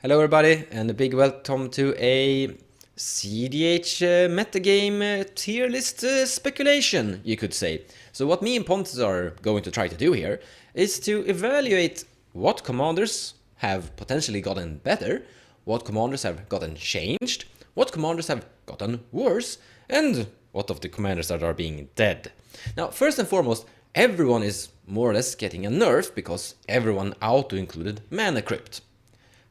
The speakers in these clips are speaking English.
Hello everybody, and a big welcome to a cEDH metagame tier list speculation, you could say. So what me and Pontus are going to try to do here is to evaluate what commanders have potentially gotten better, what commanders have gotten changed, what commanders have gotten worse, and what of the commanders that are being dead. Now, first and foremost, everyone is more or less getting a nerf because everyone auto-included Mana Crypt.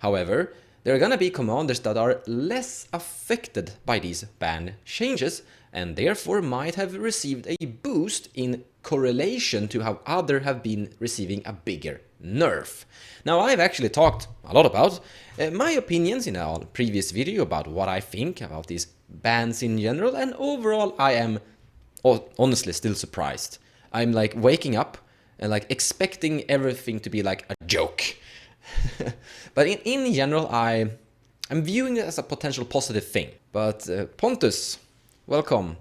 However, there are gonna be commanders that are less affected by these ban changes and therefore might have received a boost in correlation to how others have been receiving a bigger nerf. Now, I've actually talked a lot about my opinions in a previous video about what I think about these bans in general, and overall I am honestly still surprised. I'm like waking up and like expecting everything to be like a joke. But in general, I'm viewing it as a potential positive thing. But Pontus, welcome.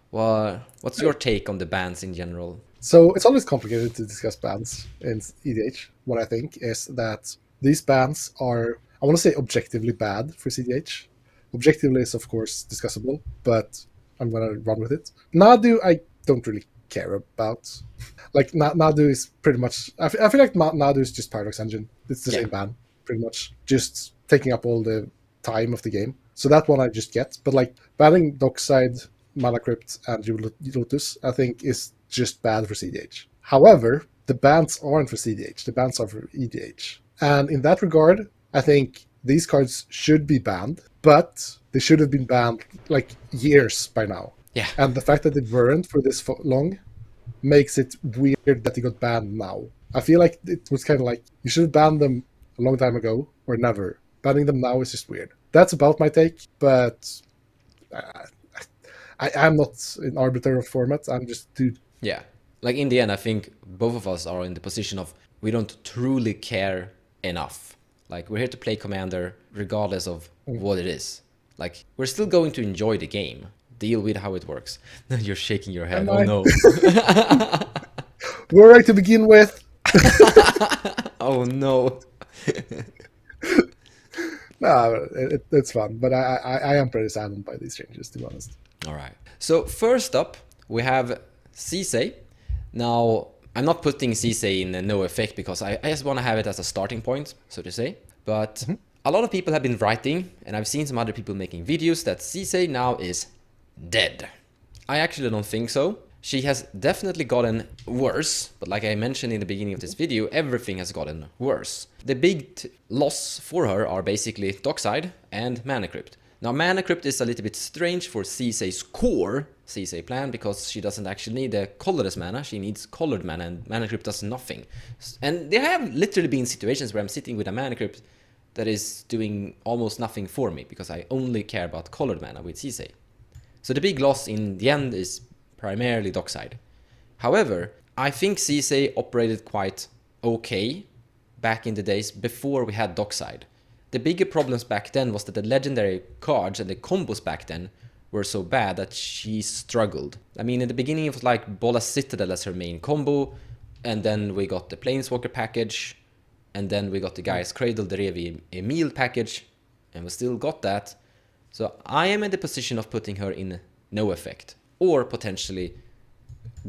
What's your take on the bans in general? So it's always complicated to discuss bans in EDH. What I think is that these bans are, I want to say, objectively bad for CDH. Objectively is, of course, discussable, but I'm going to run with it. Nadu, I don't really care about. Like, Nadu is pretty much, I feel like Nadu is just Paradox Engine. It's the Yeah. same ban, pretty much. Just taking up all the time of the game. So that one I just get. But, like, banning Dockside, Mana Crypt, and Lotus, I think, is just bad for CDH. However, the bans aren't for CDH, the bans are for EDH. And in that regard, I think these cards should be banned, but they should have been banned like years by now. Yeah. And the fact that they weren't for this long makes it weird that they got banned now. I feel like it was kind of like you should have banned them a long time ago or never. Banning them now is just weird. That's about my take, but I'm not an arbiter of formats. I'm just dude. Yeah. Like in the end, I think both of us are in the position of we don't truly care enough. Like we're here to play Commander regardless of what it is. Like we're still going to enjoy the game. Deal with how it works. You're shaking your head. Am Oh I? no. We're right to begin with. Oh no. No, it's fun, but I am pretty saddened by these changes, to be honest. All right. So first up, we have Cisse. Now, I'm not putting Cisse in no effect because I just want to have it as a starting point, so to say. But a lot of people have been writing, and I've seen some other people making videos, that Cisse now is dead. I actually don't think so. She has definitely gotten worse, but like I mentioned in the beginning of this video, everything has gotten worse. The big loss for her are basically Dockside and Mana Crypt. Now, Mana Crypt is a little bit strange for Cisse's core Cisse plan because she doesn't actually need a colorless mana, she needs colored mana, and Mana Crypt does nothing. And there have literally been situations where I'm sitting with a Mana Crypt that is doing almost nothing for me because I only care about colored mana with Cisse. So the big loss in the end is primarily Dockside. However, I think Cisse operated quite okay back in the days before we had Dockside. The bigger problems back then was that the legendary cards and the combos back then were so bad that she struggled. I mean, in the beginning it was like Bola Citadel as her main combo, and then we got the Planeswalker package, and then we got the Gaia's Cradle, the Revi Emil package, and we still got that. So I am in the position of putting her in no effect, or potentially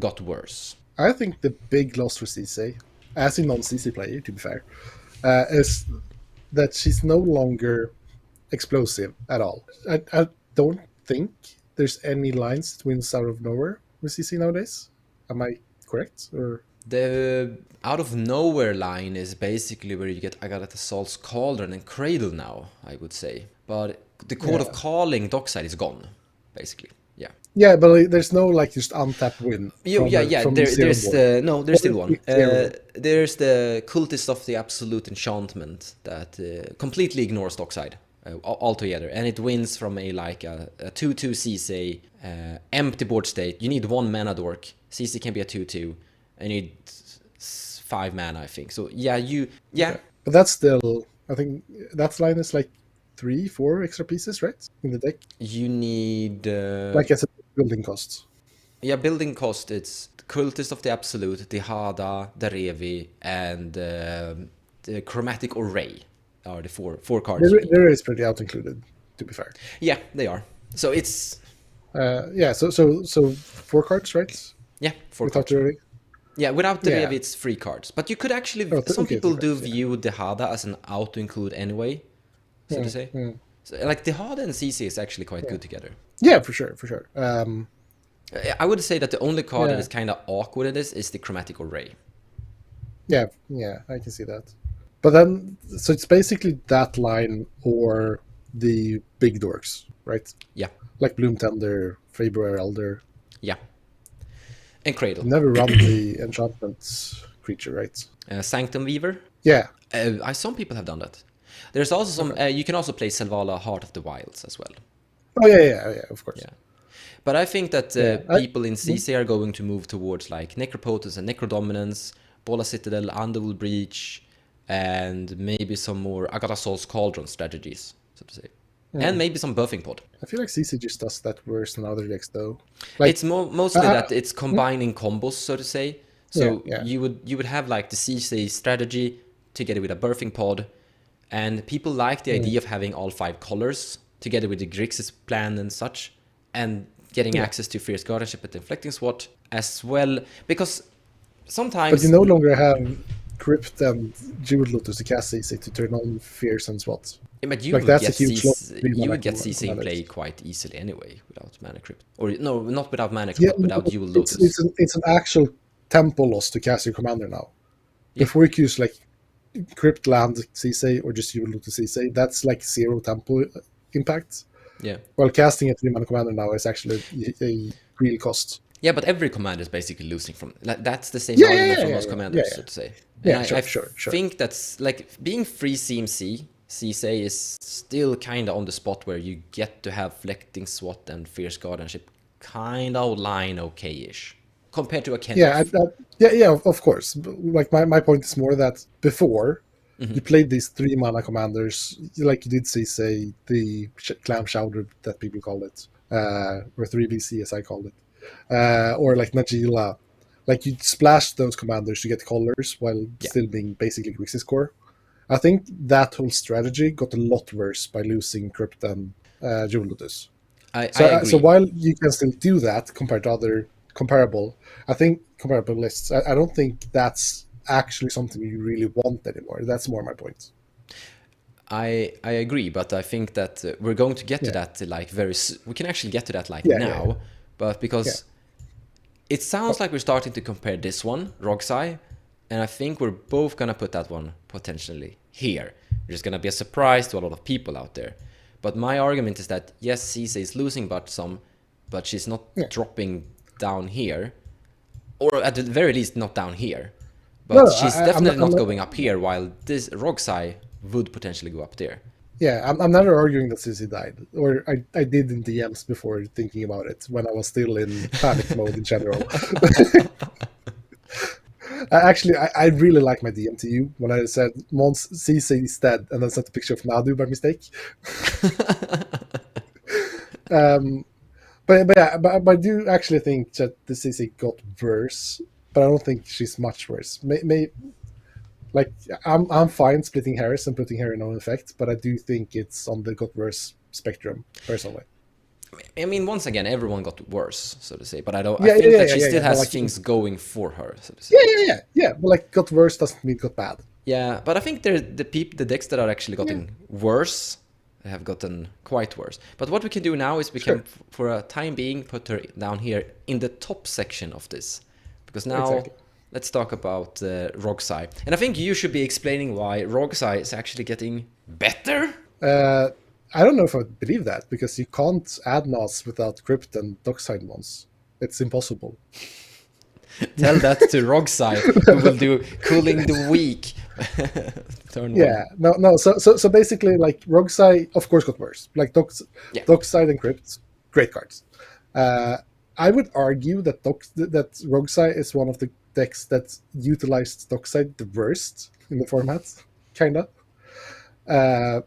got worse. I think the big loss for CC, as a non-CC player, to be fair, is that she's no longer explosive at all. I don't think there's any lines that wins out of nowhere with CC nowadays. Am I correct? Or The out of nowhere line is basically where you get Agatha Salt's Cauldron and Cradle now, I would say. But the Code of Calling Dockside is gone, basically. Yeah. yeah, but there's no like just untapped win. There's there's still one. Zero. There's the Cultist of the Absolute Enchantment that completely ignores Dockside altogether, and it wins from a 2/2 CC empty board state. You need 1 mana dork. CC can be a 2/2, and you need 5 mana, I think. So yeah. But that's still, I think that line is like 3-4 extra pieces, right, in the deck. You need Like as a building cost. yeah, building cost. It's Cultist of the Absolute, the Hada, the Revi, and the Chromatic Array. are the four cards. You need. There is pretty out included, to be fair. Yeah, they are. So it's Yeah, so 4 cards, right? yeah, four Without cards. the reveal? Yeah, without the Yeah. rev, it's 3 cards. But you could actually. Oh, Some okay, people 3 do cards, yeah. view Dehada as an auto include anyway, so to say. So, like Dehada and CC is actually quite good together. Yeah, for sure. I would say that the only card that Yeah. is kind of awkward in this is the Chromatic Array. Yeah, I can see that. But then, so it's basically that line or the big dorks, right? Yeah, Like Bloom Tender, Faber Elder. yeah. And Cradle. Never run the enchantment creature, right? Sanctum Weaver. Yeah. Some people have done that. There's also some. You can also play Selvala Heart of the Wilds as well. Oh yeah, of course. Yeah. But I think that Yeah, people in CC are going to move towards like Necropotence and Necrodominance, Bola Citadel, Underworld Breach, and maybe some more Agatha Soul's Cauldron strategies, so to say. And maybe some Buffing Pod. I feel like CC just does that worse than other decks, though. Like, It's mostly that it's combining combos, so to say. So Yeah. you would have like the CC strategy together with a Birthing Pod, and people like the idea of having all 5 colors together with the Grixis plan and such, and getting access to Fierce Guardianship at Inflecting Swat as well, because sometimes... But you no longer have Crypt and Jewel Lotus to cast CC to turn on Fierce and SWAT. Yeah, but you Like, would that's get a huge slot. you would get CC in play quite easily anyway without Mana Crypt. Or no, not without Mana Crypt, but without Jewel Lotus. It's an actual tempo loss to cast your commander now. Before you could use like Crypt Land CC or just Jewel Lotus CC, that's like 0 tempo impact. Yeah. While casting a 3-mana commander now is actually a real cost. Yeah, but every commander is basically losing from... Like, that's the same Yeah, argument yeah, for yeah, most yeah, commanders, yeah. so to say. Yeah, And sure. think that's... Like, being free CMC, CSA is still kind of on the spot where you get to have Flecting SWAT and Fierce Guardianship kind of line okay-ish. Compared to a Kenneth. Yeah, of course. Like, my point is more that before... You played these 3-mana commanders, like you did say the Clam Chowder that people call it, or 3VC as I called it, or like Najeela. Like you'd splash those commanders to get colors while still being basically Grixis core. I think that whole strategy got a lot worse by losing Crypt and Jewel Lotus. I agree. So while you can still do that compared to other comparable lists, I don't think that's actually something you really want anymore. That's more my point. I agree, but I think that we're going to get to that like we can actually get to that like now, but because it sounds like we're starting to compare this one, Rogsai, and I think we're both gonna put that one potentially here. There's gonna be a surprise to a lot of people out there. But my argument is that yes, CC is losing but she's not dropping down here, or at the very least not down here. But she's definitely not going up here, while this Rogsai would potentially go up there. Yeah, I'm never arguing that CC died. Or I did in DMs before thinking about it, when I was still in panic mode in general. Actually, I really like my DM to you when I said, Mons, CC is dead, and then sent a picture of Nadu by mistake. But I do actually think that the CC got worse, but I don't think she's much worse. Like I'm fine splitting hairs and putting her in no effect, but I do think it's on the got worse spectrum personally. I mean, once again, everyone got worse, so to say. But I think that she still has things going for her, so to say. Yeah. But like got worse doesn't mean got bad. Yeah, but I think the decks that are actually getting worse have gotten quite worse. But what we can do now is we can, for a time being, put her down here in the top section of this, because now let's talk about Rogsai. And I think you should be explaining why Rogsai is actually getting better. I don't know if I believe that, because you can't add NOS without Crypt and Dockside ones. It's impossible. Tell that to Rogsai, who will do Cooling the Week. Turn one. No. So basically, like Rogsai, of course, got worse. Like Dockside and Crypt, great cards. I would argue that Rogsai is one of the decks that utilized Dockside the worst in the format, kinda. That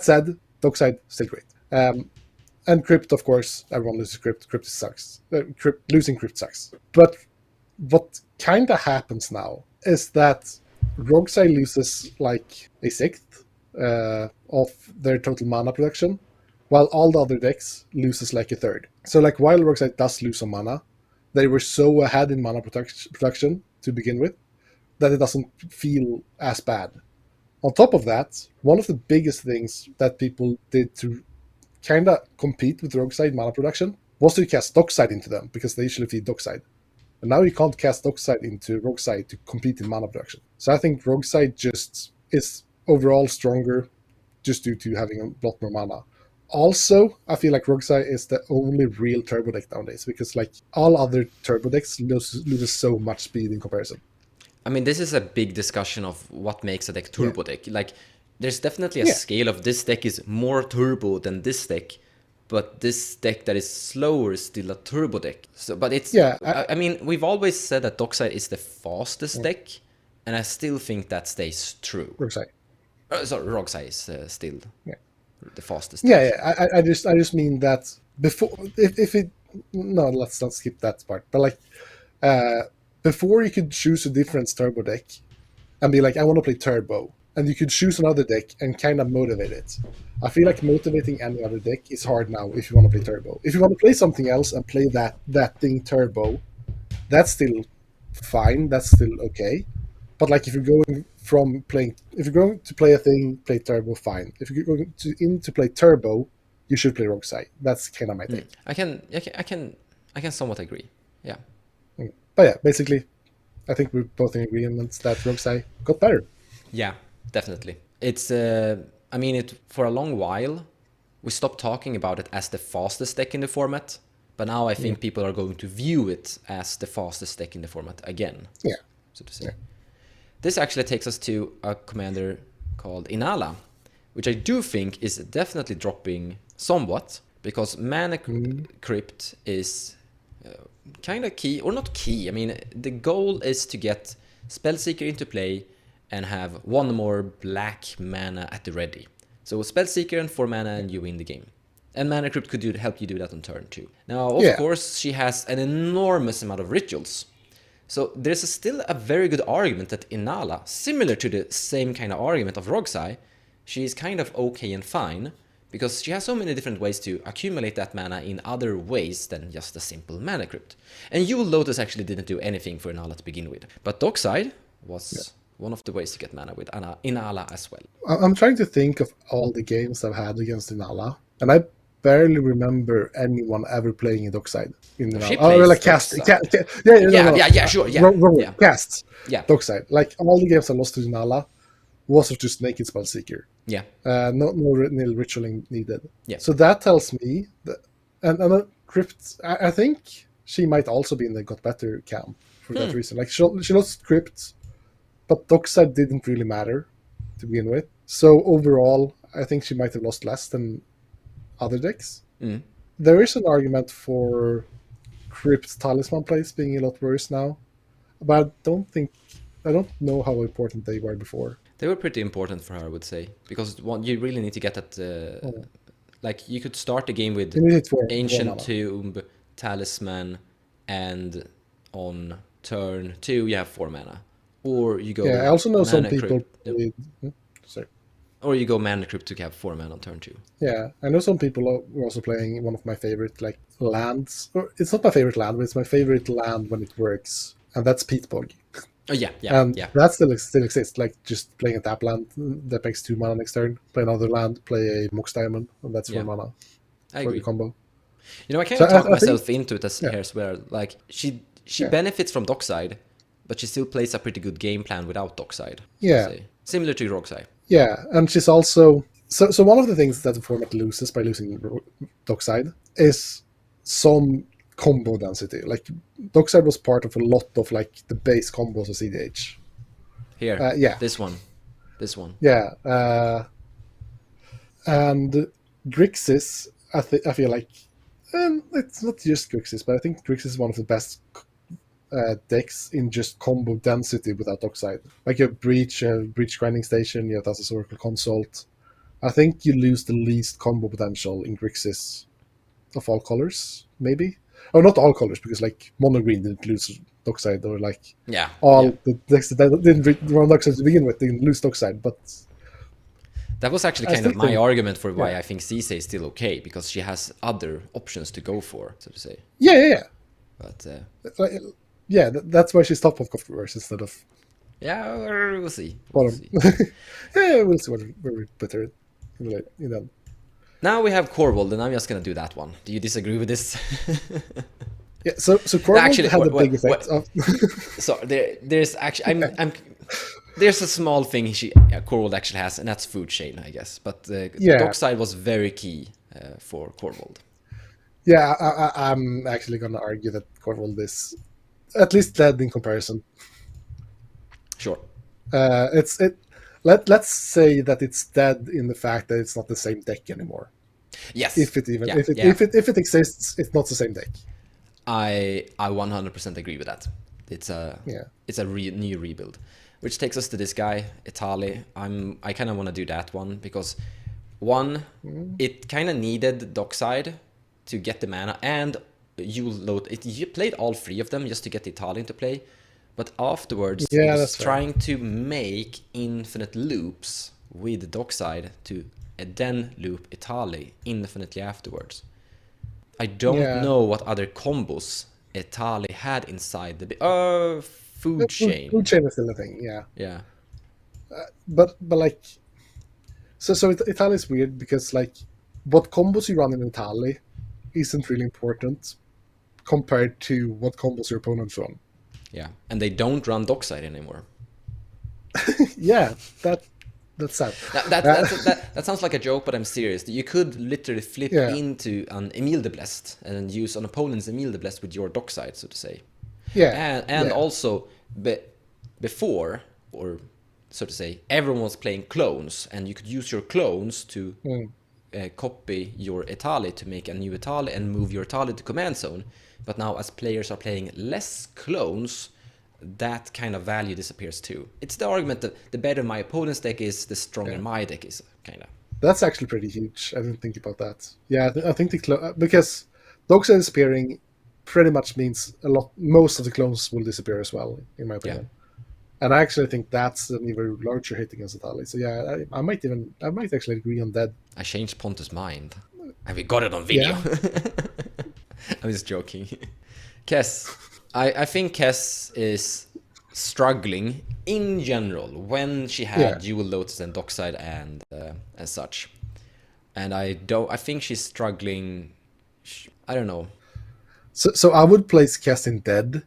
said, Dockside still great. And Crypt, of course, everyone loses Crypt. Crypt sucks. Losing Crypt sucks. But what kind of happens now is that Rogsai loses like a sixth of their total mana production, while all the other decks loses like a third. So like while Rogueside does lose some mana, they were so ahead in mana production to begin with that it doesn't feel as bad. On top of that, one of the biggest things that people did to kind of compete with Rogueside mana production was to cast Dockside into them, because they usually feed Dockside. And now you can't cast Dockside into Rogueside to compete in mana production. So I think Rogueside just is overall stronger just due to having a lot more mana. Also, I feel like Rogueside is the only real turbo deck nowadays, because like all other turbo decks loses so much speed in comparison. I mean, this is a big discussion of what makes a deck turbo deck. Like, there's definitely a scale of this deck is more turbo than this deck, but this deck that is slower is still a turbo deck. So, but it's I mean, we've always said that Dockside is the fastest deck, and I still think that stays true. Rogueside. Sorry, Rogueside is still the fastest. Yeah. I just mean that before if it no, let's not skip that part. But like before you could choose a different turbo deck and be like, I want to play turbo, and you could choose another deck and kind of motivate it. I feel like motivating any other deck is hard now if you want to play turbo. If you want to play something else and play that thing turbo, that's still fine. That's still okay. But like if you're going to play a thing, play turbo, fine. If you're going to play turbo, you should play Rogueside. That's kind of my take. I can somewhat agree. Yeah. But yeah, basically, I think we're both in agreement that Rogueside got better. Yeah, definitely. It's I mean, it for a long while we stopped talking about it as the fastest deck in the format, but now I think people are going to view it as the fastest deck in the format again. Yeah. So to say. Yeah. This actually takes us to a commander called Inala, which I do think is definitely dropping somewhat, because Mana Crypt is kind of key, or not key. I mean, the goal is to get Spellseeker into play and have one more black mana at the ready. So Spellseeker and 4 mana and you win the game. And Mana Crypt could help you do that on turn 2. Now, of course, she has an enormous amount of rituals. So there's still a very good argument that Inala, similar to the same kind of argument of Rogueside, she is kind of okay and fine, because she has so many different ways to accumulate that mana in other ways than just a simple Mana Crypt. And Yule Lotus actually didn't do anything for Inala to begin with. But Dockside was one of the ways to get mana with Inala as well. I'm trying to think of all the games I've had against Inala, and I barely remember anyone ever playing in Dockside. Like cast. Sure. Casts. Yeah. Dockside. Like all the games I lost to Inala was just naked Spellseeker. Yeah. No ritualing needed. Yeah. So that tells me that, and Crypt, I think she might also be in the got better camp for that reason. Like she lost Crypt, but Dockside didn't really matter to begin with. So overall, I think she might have lost less than other decks. There is an argument for Crypt Talisman plays being a lot worse now, but I don't know how important they were before. They were pretty important for her, I would say, because you really need to get that. Like you could start the game with Ancient Tomb, Talisman, and on turn 2 you have 4 mana, or you go. Yeah, I also know some people. Or you go Mana Crypt to have 4 mana on turn 2. Yeah, I know some people were also playing one of my favorite like lands. Or it's not my favorite land, but it's my favorite land when it works, and that's Peatbog. Oh yeah. That still exists. Like just playing a tap land that makes 2 mana next turn. Play another land, play a Mox Diamond, and that's 4 mana. I agree. The combo. You know, I kind of talk myself into it here as well. Like she benefits from Dockside, but she still plays a pretty good game plan without Dockside. Similar to Rogueside. Yeah, and she's also so one of the things that the format loses by losing Dockside is some combo density. Like Dockside was part of a lot of like the base combos of cEDH. Here, this one. Yeah, and Grixis, I feel like, and it's not just Grixis, but I think Grixis is one of the best decks in just combo density without Dockside. Like you have Breach Grinding Station, you have Thassa's Oracle Consult. I think you lose the least combo potential in Grixis of all colors, maybe. Or not all colors, because like Mono Green didn't lose Dockside, or like the decks that didn't run Dockside to begin with didn't lose Dockside, but That was actually I kind of still my think- argument for why yeah. I think Cisse is still okay, because she has other options to go for, so to say. Yeah. But Like, yeah, that's why she's top of Copperverse instead of yeah, we'll see. We'll bottom. see. Yeah, we'll see where we put her in that. Now we have Corvold, and I'm just gonna do that one. Do you disagree with this? Yeah, so Corvold Actually, had a big effect of So there's actually I'm there's a small thing Corvold actually has, and that's food chain, I guess. But the Yeah. Dockside was very key for Corvold. Yeah, I'm actually gonna argue that Corvold is at least dead in comparison. Sure. Let's say that it's dead in the fact that it's not the same deck anymore. Yes. If it even Yeah, if it exists, it's not the same deck. I 100% agree with that. It's a new rebuild, which takes us to this guy Etali. I kind of want to do that one because one, it kind of needed Dockside to get the mana, and you played all three of them just to get the Etali into play, but afterwards Yeah, it was that's fair. trying to make infinite loops with Dockside to then loop Etali infinitely afterwards. I don't know what other combos Etali had inside the food chain. Food chain is still a thing, yeah. Yeah. But like, so Italy is weird because like, what combos you run in Italy isn't really important compared to what combos your opponents run. Yeah. And they don't run Dockside anymore. Yeah, that's sad. That sounds like a joke, but I'm serious. You could literally flip Yeah. into an Emil the Blessed and use an opponent's Emil the Blessed with your Dockside, so to say. Yeah, And yeah. also before, or so to say, everyone was playing clones, and you could use your clones to copy your Etali to make a new Etali and move your Etali to command zone. But now, as players are playing less clones, that kind of value disappears too. It's the argument that the better my opponent's deck is, the stronger my deck is, kind of. That's actually pretty huge. I didn't think about that. Yeah, I think because Dogside disappearing pretty much means most of the clones will disappear as well, in my opinion. And I actually think that's an even larger hit against Italy. So yeah, I might actually agree on that. I changed Pontus' mind. And we got it on video. Yeah. I'm just joking. Kess. I think Kess is struggling in general when she had Dual Lotus and Dockside and as such. And I think she's struggling. I don't know. So I would place Kess in dead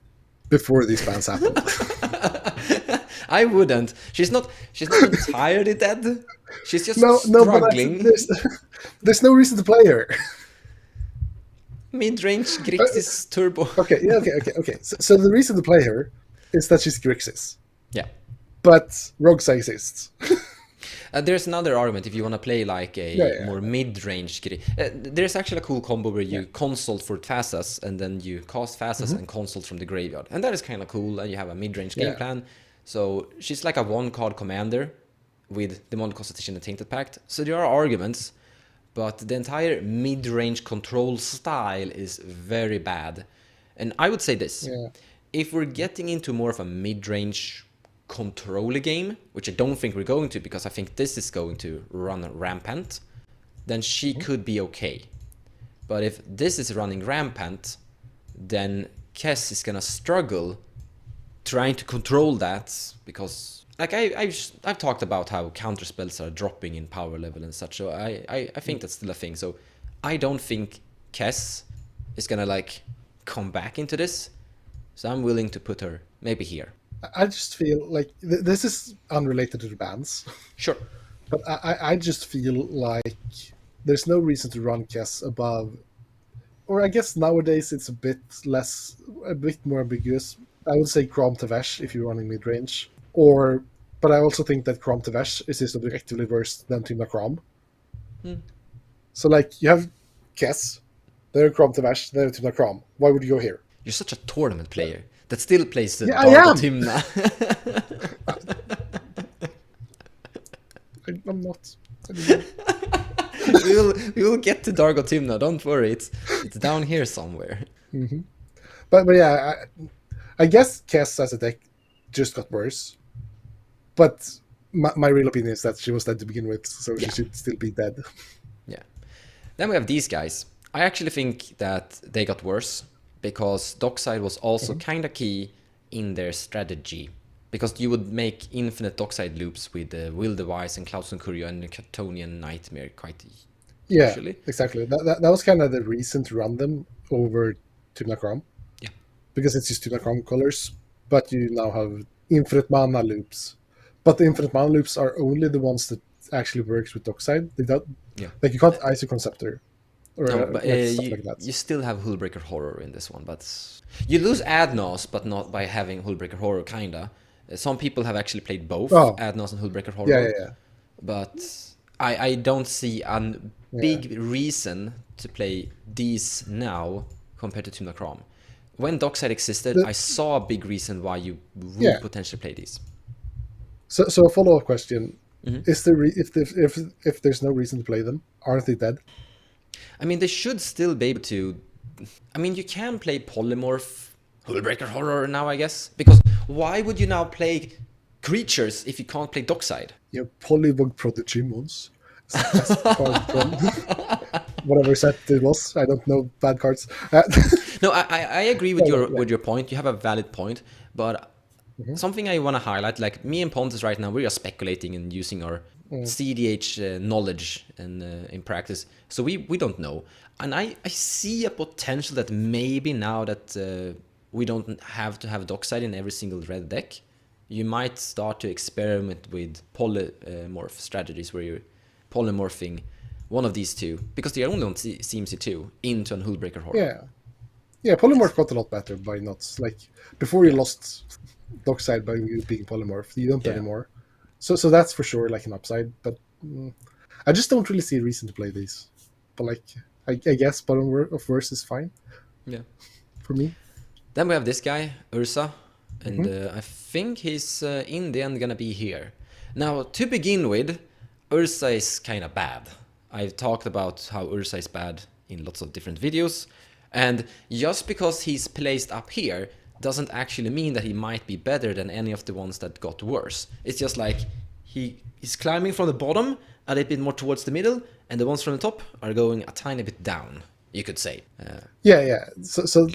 before these bans happened. I wouldn't. She's not entirely dead. She's just no, struggling. But there's no reason to play her. Mid-range Grixis Turbo. Okay. So the reason to play her is that she's Grixis. Yeah. But Rograkh exists. There's another argument if you want to play like a more mid-range. There's actually a cool combo where you consult for Thassa's and then you cast Thassa's and consult from the graveyard. And that is kind of cool, and you have a mid-range game plan. So she's like a one-card commander with Demonic Constitution and Tainted Pact. So there are arguments, but the entire mid-range control style is very bad. And I would say this. Yeah. If we're getting into more of a mid-range control game, which I don't think we're going to, because I think this is going to run rampant, then she could be okay. But if this is running rampant, then Kess is gonna struggle trying to control that, because like I've talked about how counter spells are dropping in power level and such, so I think that's still a thing. So I don't think Kess is gonna like come back into this, so I'm willing to put her maybe here. I just feel like this is unrelated to the bans. Sure. But I just feel like there's no reason to run Kess above, or I guess nowadays it's a bit more ambiguous. I would say Crom Tavesh if you're running mid range, but I also think that Crom Tavesh is objectively worse than Timna Crom. So like you have Kess, then Crom Tavesh, then Timna Crom. Why would you go here? You're such a tournament player that still plays the Dargo Timna. I'm not. we will get to Dargo Timna. Don't worry, it's down here somewhere. But yeah, I guess Kess as a deck just got worse. But my real opinion is that she was dead to begin with, so she should still be dead. Yeah. Then we have these guys. I actually think that they got worse because Dockside was also kind of key in their strategy. Because you would make infinite Dockside loops with the Will Device and Cloudstone Courier and the Catonian Nightmare quite usually. Exactly. That was kind of the reason to run them over Tymnakram. Yeah. Because it's just Tymnakram colors, but you now have infinite mana loops. But the infinite mana loops are only the ones that actually works with Dockside. They don't, like you can't ISO Conceptor or No, but stuff like that. you still have Hullbreaker Horror in this one, but you lose Adnos, but not by having Hullbreaker Horror, kinda. Some people have actually played both Adnos and Hullbreaker Horror. Yeah. But I don't see a big reason to play these now compared to Tymnakram. When Dockside existed, I saw a big reason why you would potentially play these. So a follow-up question: is there if there's no reason to play them, aren't they dead? I mean, they should still be able to. I mean, you can play Polymorph, Hullbreaker Horror now, I guess. Because why would you now play creatures if you can't play Dockside? Yeah, Polywog Prodigy Mons. Whatever set it was, I don't know bad cards. No, I agree with your point. You have a valid point, but something I want to highlight, like me and Pontus right now, we are speculating and using our cEDH knowledge and in practice, so we don't know. And I see a potential that maybe now that we don't have to have Dockside in every single red deck, you might start to experiment with polymorph strategies where you're polymorphing one of these two, because they are only on CMC2 into an Hullbreaker Horror. Yeah, polymorph got a lot better by not, like, before you lost Dockside by you being polymorph, you don't anymore. So that's for sure like an upside, but I just don't really see a reason to play these. But like, I guess bottom of verse is fine. Yeah, for me. Then we have this guy Urza, and I think he's in the end gonna be here. Now, to begin with, Urza is kind of bad. I've talked about how Urza is bad in lots of different videos, and just because he's placed up here doesn't actually mean that he might be better than any of the ones that got worse. It's just like he's climbing from the bottom a little bit more towards the middle, and the ones from the top are going a tiny bit down, you could say. Yeah. So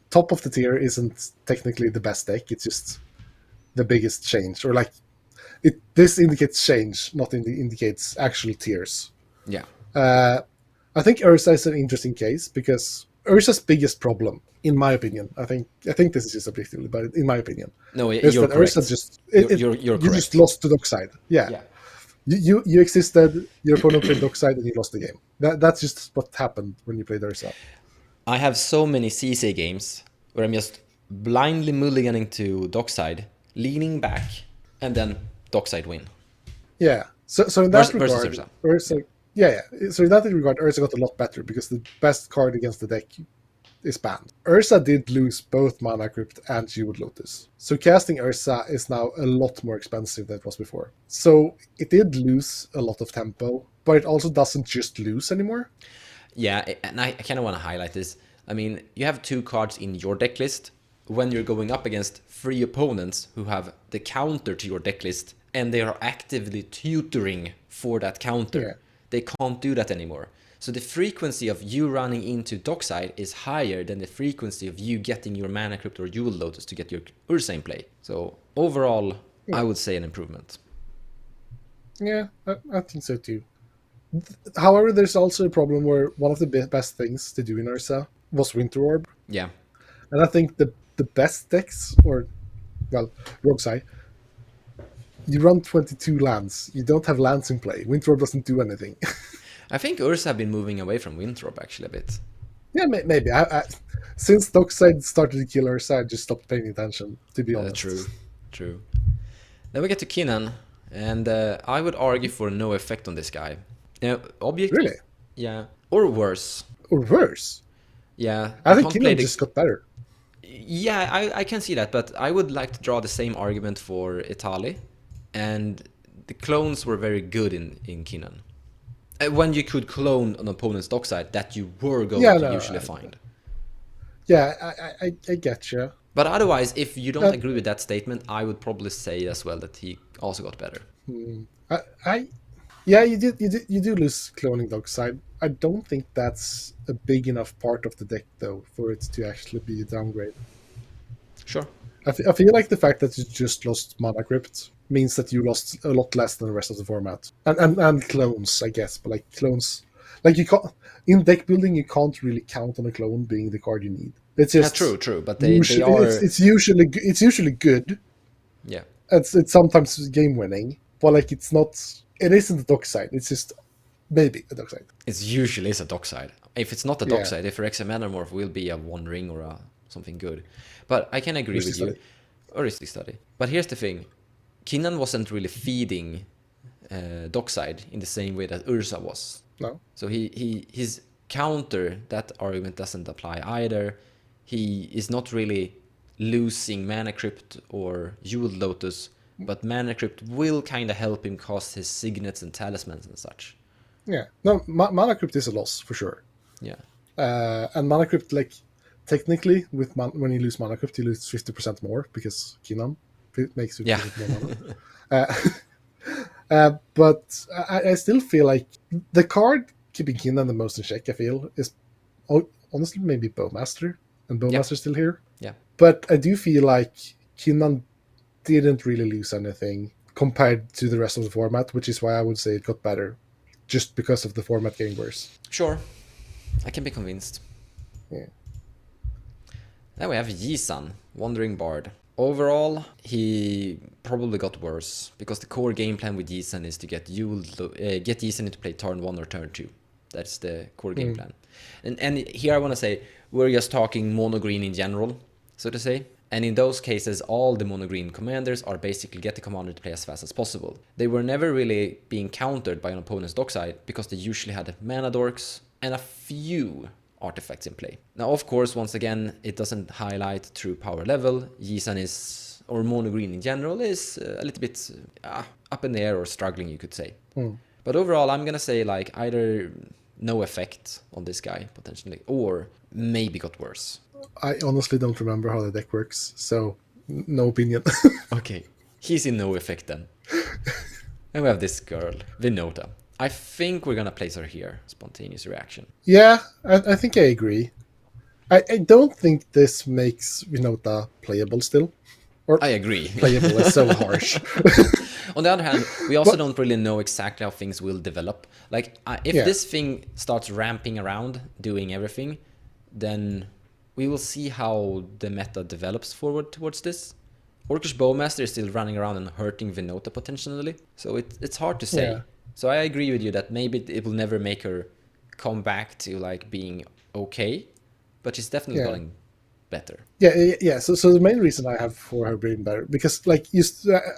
top of the tier isn't technically the best deck, it's just the biggest change, or like this indicates change, not indicates actual tiers. Yeah. I think Urza is an interesting case because Urza's biggest problem, in my opinion, I think this is just objectively, but in my opinion, no, is you're that correct. Urza just you're you correct. just lost to Dockside. Yeah. You existed, your opponent played Dockside, and you lost the game. That's just what happened when you played Urza. I have so many CC games where I'm just blindly mulliganing to Dockside, leaning back, and then Dockside win. Yeah. So in that regard, versus Urza. Yeah. So in that regard, Urza got a lot better because the best card against the deck is banned. Urza did lose both Mana Crypt and Jeweled Lotus. So casting Urza is now a lot more expensive than it was before. So it did lose a lot of tempo, but it also doesn't just lose anymore. Yeah, and I kind of want to highlight this. I mean, you have two cards in your deck list. When you're going up against 3 opponents who have the counter to your deck list, and they are actively tutoring for that counter, they can't do that anymore. So the frequency of you running into Dockside is higher than the frequency of you getting your Mana Crypt or Jewel Lotus to get your Urza in play. So overall, I would say an improvement. Yeah, I think so too. However, there's also a problem where one of the best things to do in Urza was Winter Orb. Yeah. And I think the best decks, or, well, Roguesai, you run 22 lands. You don't have lands in play. Winter Orb doesn't do anything. I think Urza have been moving away from Winter Orb actually a bit. Yeah, maybe. Since Dockside started to kill Urza, I just stopped paying attention, to be honest. True. Then we get to Kinnan, and I would argue for no effect on this guy. Now, Really? Yeah. Or worse. Or worse? Yeah. I think Kinnan just got better. Yeah, I can see that, but I would like to draw the same argument for Etali, and the clones were very good in Kinnan. When you could clone an opponent's Dockside that you were going to usually find. Yeah, I get you. But otherwise, if you don't agree with that statement, I would probably say as well that he also got better. I yeah, you do lose cloning dog side. I don't think that's a big enough part of the deck though for it to actually be a downgrade. Sure. I feel like the fact that you just lost Mana Crypt means that you lost a lot less than the rest of the format. And clones, I guess, but like clones, like you can't in deck building you can't really count on a clone being the card you need. It's just True, but they are. it's usually good. Yeah. It's sometimes game winning, but like it's not. It isn't a dock side. It's just maybe a dock side. It usually is a dockside. If it's not a Yeah. dockside, if Rex and Manamorph will be a one ring or something good. But I can agree with you. Or Risky Study. But here's the thing. Kinnan wasn't really feeding dockside in the same way that Urza was. No. So his counter, that argument doesn't apply either. He is not really losing Mana Crypt or Jeweled Lotus, but Mana Crypt will kind of help him cast his signets and talismans and such. Yeah. No, Mana Crypt is a loss for sure. Yeah. And Mana Crypt, like, technically, when you lose Mana Crypt, you lose 50% more because Kinnan makes 50% more mana. But I still feel like the card keeping Kinnan the most in check, I feel, is honestly maybe Bowmaster. And Bowmaster's still here. Yeah. But I do feel like Kinnan didn't really lose anything compared to the rest of the format, which is why I would say it got better, just because of the format getting worse. Sure. I can be convinced. Yeah. Then we have Yisan, Wandering Bard. Overall, he probably got worse, because the core game plan with Yisan is to get Yisan into play turn 1 or turn 2. That's the core game plan. And here I want to say, we're just talking mono-green in general, so to say. And in those cases, all the mono-green commanders are basically get the commander to play as fast as possible. They were never really being countered by an opponent's dockside, because they usually had mana dorks and a few artifacts in play. Now, of course, once again, it doesn't highlight true power level. Yisan is, or mono-green in general, is a little bit up in the air or struggling, you could say. But overall, I'm gonna say like either no effect on this guy, potentially, or maybe got worse. I honestly don't remember how the deck works, so no opinion. Okay, he's in no effect then. And we have this girl, Winota. I think we're gonna place her here. Spontaneous reaction. Yeah, I think I agree. I don't think this makes Winota playable still. Or I agree. Playable is so harsh. On the other hand, we also don't really know exactly how things will develop. Like, if this thing starts ramping around, doing everything, then we will see how the meta develops forward towards this. Orcish Bowmaster is still running around and hurting Winota potentially, so it's hard to say. Yeah. So I agree with you that maybe it will never make her come back to like being okay, but she's definitely getting better. Yeah. So the main reason I have for her being better, because like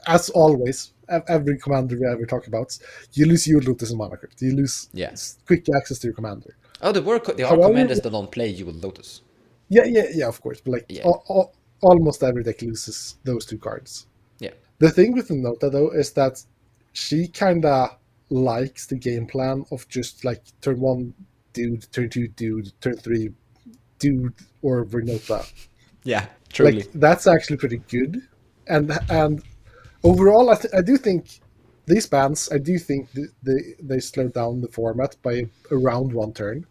as always, every commander we ever talk about, you lose Jeweled Lotus and Mana Crypt. You lose quick access to your commander. Oh, there are commanders that don't play Jeweled Lotus. Yeah, of course. But like almost every deck loses those two cards. Yeah. The thing with Winota though is that she kinda likes the game plan of just like turn 1 dude, turn 2 dude, turn 3 dude, or Winota. Yeah, truly. Like that's actually pretty good. And overall, I do think these bans, I do think they slow down the format by around one turn.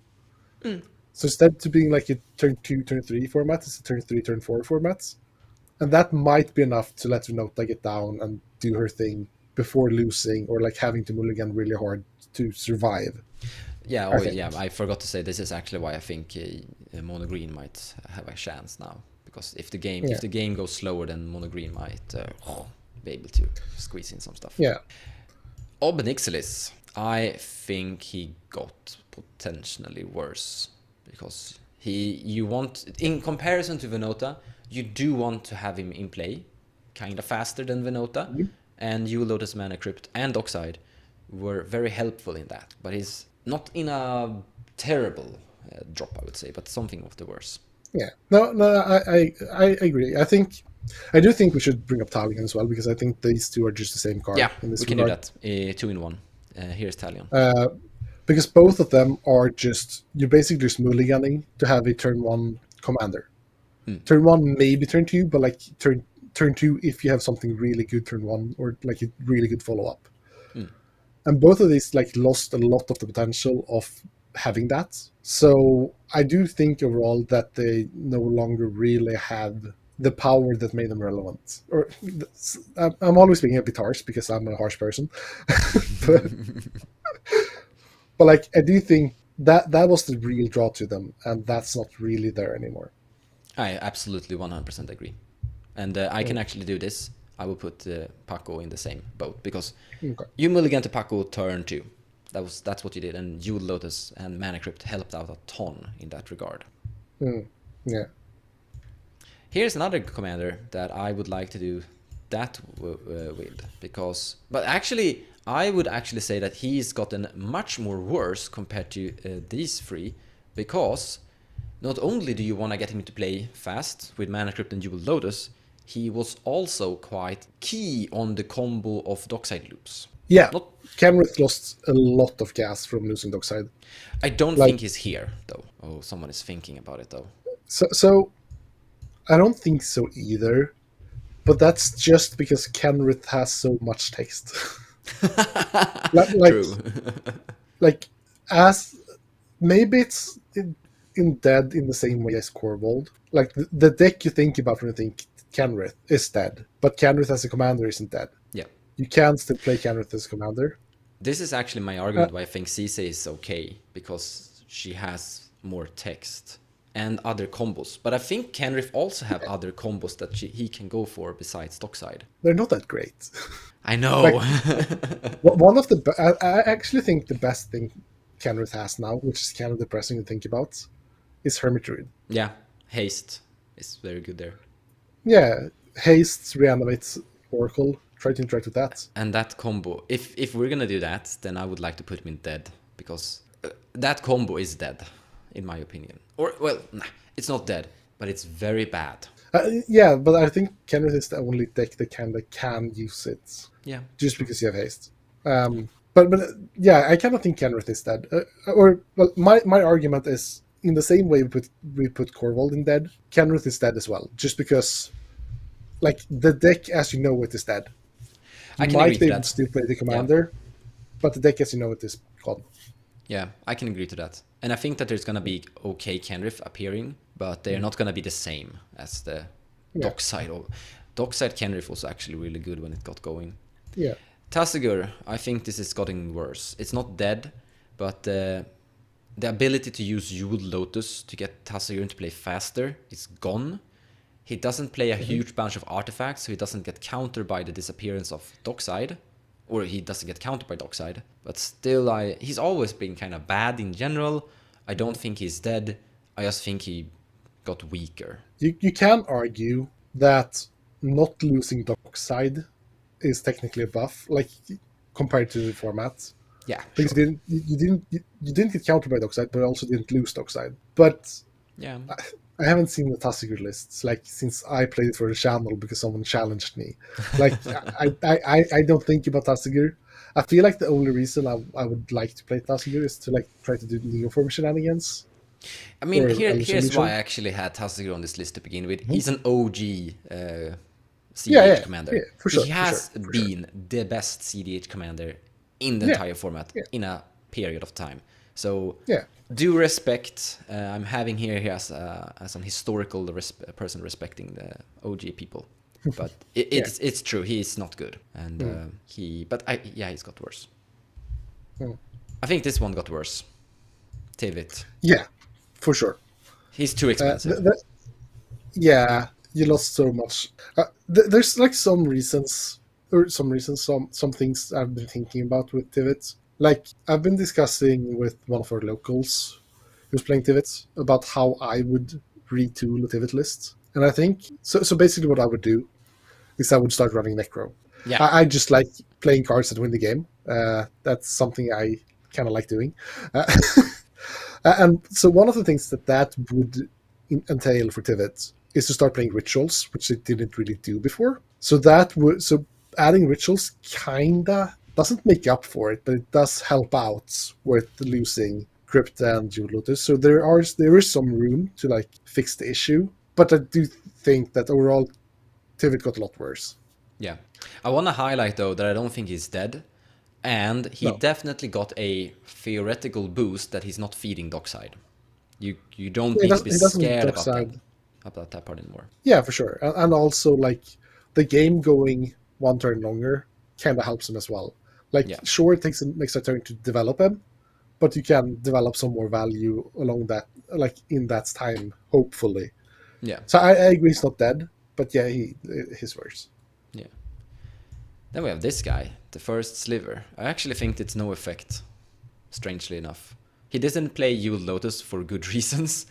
So instead to being like a turn 2, turn 3 format, it's a turn 3, turn 4 format. And that might be enough to let Winota get down and do her thing before losing or like having to mulligan really hard to survive. Yeah, I forgot to say this is actually why I think Mono Green might have a chance now. Because if the game goes slower, then Mono Green might be able to squeeze in some stuff. Yeah. Obnixilis, I think he got potentially worse. Because in comparison to Winota, you do want to have him in play kind of faster than Winota, and Jeweled Lotus, Mana Crypt, and Dockside were very helpful in that. But he's not in a terrible drop, I would say, but something of the worst. Yeah, no, I agree. I do think we should bring up Talion as well, because I think these two are just the same card. Yeah, in this we can do that. 2 in 1. Here's Talion. Because both of them are you're basically just mulliganing to have a turn 1 commander. Turn 1, maybe turn 2, but like turn 2 if you have something really good turn 1 or like a really good follow-up. and both of these like lost a lot of the potential of having that. So I do think overall that they no longer really had the power that made them relevant. Or I'm always being a bit harsh because I'm a harsh person, but, but like I do think that was the real draw to them, and that's not really there anymore. I absolutely 100% agree. And I can actually do this. I will put Paco in the same boat because Okay. you mulligan to Paco turn 2. That's what you did, and Jewel Lotus and Mana Crypt helped out a ton in that regard. Yeah. Here's another commander that I would like to do that with, because, but actually, I would actually say that he's gotten much more worse compared to these three, because not only do you want to get him to play fast with Mana Crypt and Jewel Lotus, he was also quite key on the combo of Dockside loops. Yeah. Not, Kenrith lost a lot of gas from losing Dockside. I don't Like- think he's here, though. Oh, someone is thinking about it, though. So I don't think so either. But that's just because Kenrith has so much text. like, True. like as maybe it's in dead in the same way as Corvold. Like the deck you think about when you think Kenrith is dead, but Kenrith as a commander isn't dead. Yeah. You can still play Kenrith as a commander. This is actually my argument why I think Cisse is okay, because she has more text and other combos. But I think Kenrith also have other combos that he can go for besides Dockside. They're not that great. I know. One of the I actually think the best thing Kenrith has now, which is kind of depressing to think about, is Hermit Druid. Yeah, haste is very good there. Yeah, haste reanimates Oracle. Try to interact with that. And that combo, if we're gonna do that, then I would like to put him in dead, because that combo is dead, in my opinion. Or, well, nah, it's not dead, but it's very bad. Yeah, but I think Kenrith is the only deck that can use it. Yeah. Just because you have haste. But yeah, I kind of think Kenrith is dead. My argument is in the same way we put Corvold in dead, Kenrith is dead as well. Just because, like, the deck as you know it is dead. I You can might agree be to able that. to still play the commander, but the deck as you know it is gone. Yeah, I can agree to that. And I think that there's gonna be okay Kenrith appearing, but they're not gonna be the same as the Dockside. Dockside Kenrith was actually really good when it got going. Yeah. Tasigur, I think this is getting worse. It's not dead, but the ability to use Jewel Lotus to get Tasigur to play faster is gone. He doesn't play a huge bunch of artifacts, so he doesn't get countered by the disappearance of Dockside. Or he doesn't get countered by Dockside. But still, he's always been kind of bad in general. I don't think he's dead. I just think he got weaker. You can argue that not losing Dockside is technically a buff, like compared to the format. Yeah, Because sure. you didn't get countered by Dockside, but also didn't lose Dockside. But Yeah. I haven't seen the Tasigur lists like since I played it for the channel because someone challenged me. Like I don't think about Tasigur. I feel like the only reason I would like to play Tasigur is to like try to do Neoform shenanigans. I mean, Or here's Illusion. why I actually had Tasigur on this list to begin with. He's an OG CDH Yeah, commander. yeah, for sure, He for has sure, for been the best CDH commander in the Yeah, entire format yeah. in a period of time. So Yeah. due respect, I'm having here as an historical person respecting the OG people. But it's true. He is not good, and he's got worse. I think this one got worse. Tivit. Yeah, for sure. He's too expensive. Yeah, you lost so much. There's like some things I've been thinking about with Tivit. Like I've been discussing with one of our locals who's playing Tivit about how I would retool a Tivit list, and I think so. So basically, what I would do is I would start running Necro. Yeah. I just like playing cards that win the game. That's something I kind of like doing. And so one of the things that would entail for Tivit is to start playing rituals, which it didn't really do before. So adding rituals kinda doesn't make up for it, but it does help out with losing Crypt and Jewel Lotus. So there is some room to like fix the issue, but I do think that overall Tivit got a lot worse. Yeah. I want to highlight, though, that I don't think he's dead. And he No, definitely got a theoretical boost that he's not feeding dockside. You don't he need to doesn't. be He doesn't need scared dockside. about that part anymore. Yeah, for sure. And also like the game going one turn longer kind of helps him as well. Like Yeah. sure, it takes an extra turn to develop him, but you can develop some more value along that, like in that time, hopefully. Yeah. So I agree he's not dead, but yeah, he's worse. Yeah. Then we have this guy, the first sliver. I actually think it's no effect, strangely enough. He doesn't play Yule Lotus for good reasons.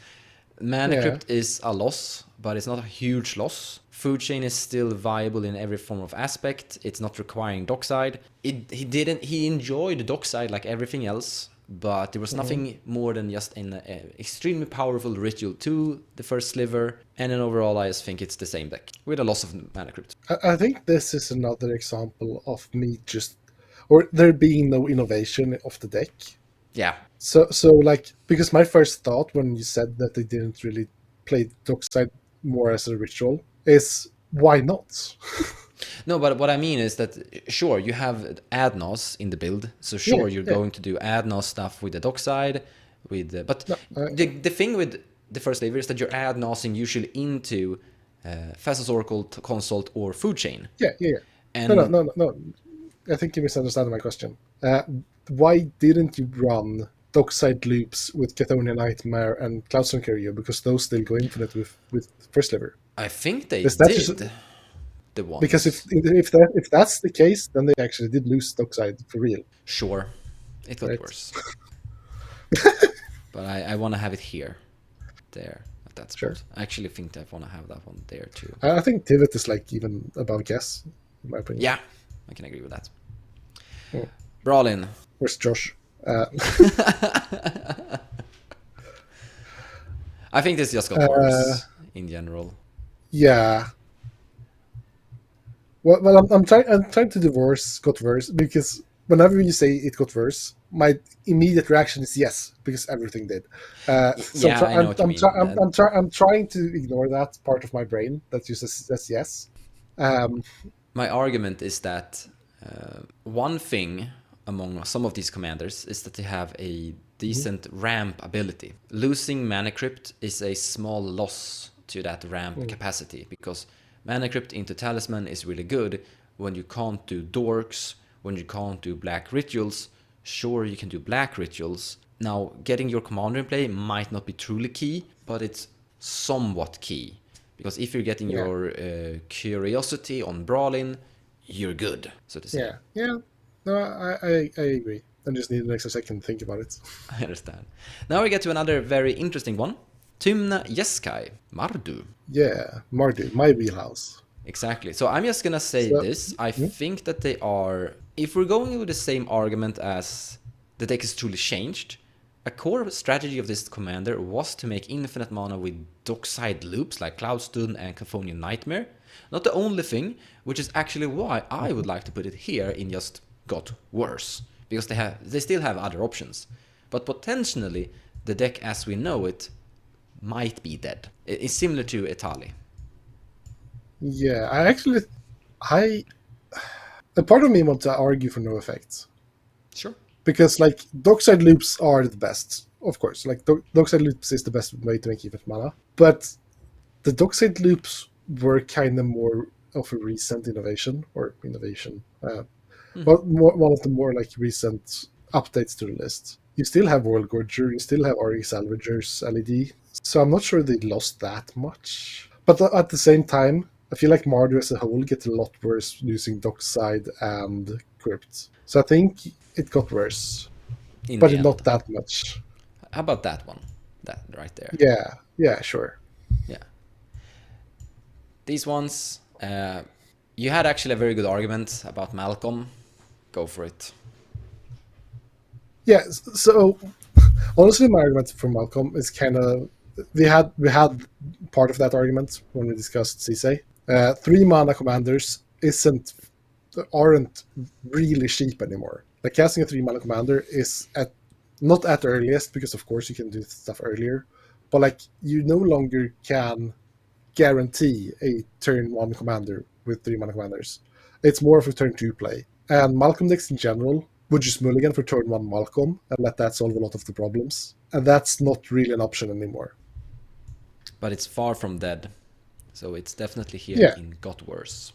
Mana Yeah. Crypt is a loss, but it's not a huge loss. Food Chain is still viable in every form of aspect. It's not requiring Dockside. He enjoyed Dockside like everything else, but there was nothing more than just an extremely powerful ritual to the first sliver. And then overall, I just think it's the same deck with a loss of Mana Crypt. I think this is another example of me just, or there being no innovation of the deck. Yeah. So like, because my first thought when you said that they didn't really play Dockside more as a ritual is why not? No, but what I mean is that, sure, you have Adnos in the build, so Yeah, sure, you're yeah. going to do Adnos stuff with the dockside, but No, the thing with the first sliver is that you're Adnosing usually into Thassa's Oracle, Consult, or Food Chain. yeah, yeah, yeah. And No. I think you misunderstand my question. Why didn't you run Dockside loops with Chthonian Nightmare and Cloudstone Courier? Because those still go infinite with First Sliver. I think they Is that just did the because ones. if that's the case, then they actually did lose Dockside for real, Sure, it got right? worse. But I want to have it here, there, at that Sure. spot. I actually think I want to have that one there too. I think Tivit is like even above Kess, in my opinion. Yeah, I can agree with that. Hmm. Brawlin. Where's Josh? I think this just got worse in general. Yeah. Well, I'm trying to divorce got worse because whenever you say it got worse, my immediate reaction is yes because everything did. So Yeah, I know what you mean. I'm trying to ignore that part of my brain that says yes. Um, My argument is that one thing among some of these commanders is that they have a decent ramp ability. Losing Mana Crypt is a small loss to that ramp capacity because Mana Crypt into Talisman is really good when you can't do dorks, when you can't do black rituals. Sure, you can do black rituals. Now, getting your commander in play might not be truly key, but it's somewhat key. Because if you're getting yeah, your curiosity on Brawlin, you're good, so to say. yeah. No, I agree. I just need an extra second to think about it. I understand. Now we get to another very interesting one. Tymna Jeskai, Mardu. Yeah, Mardu, my wheelhouse. Exactly. So I'm just gonna say So, this. I think that they are. If we're going with the same argument as the deck is truly changed, a core strategy of this commander was to make infinite mana with dockside loops like Cloudstone and Chthonian Nightmare. Not the only thing, which is actually why I would like to put it here in just got worse. Because they still have other options. But potentially, the deck as we know it might be dead. It's similar to Etali. yeah, I a part of me wants to argue for no effects Sure. because like dockside loops are the best, of course. Like dockside loops is the best way to make infinite mana, but the dockside loops were kind of more of a recent innovation or innovation. But one of the more like recent updates to the list. You still have World Gorger, you still have RE Salvagers LED, so I'm not sure they lost that much. But at the same time, I feel like Mardu as a whole gets a lot worse using Dockside and Crypt. So I think it got worse, In but the end. not that much. How about that one? That right there. Yeah, sure. Yeah. These ones, you had actually a very good argument about Malcolm. Go for it. Yeah, so honestly, my argument for Malcolm is kind of we had part of that argument when we discussed CSA. 3 mana commanders aren't really cheap anymore. Like casting a 3 mana commander is at not at earliest because of course you can do stuff earlier, but like you no longer can guarantee a turn 1 commander with 3 mana commanders. It's more of a turn 2 play. And Malcolm decks in general would just mulligan for turn 1 Malcolm and let that solve a lot of the problems. And that's not really an option anymore. But it's far from dead. So it's definitely here Yeah. in Got Worse.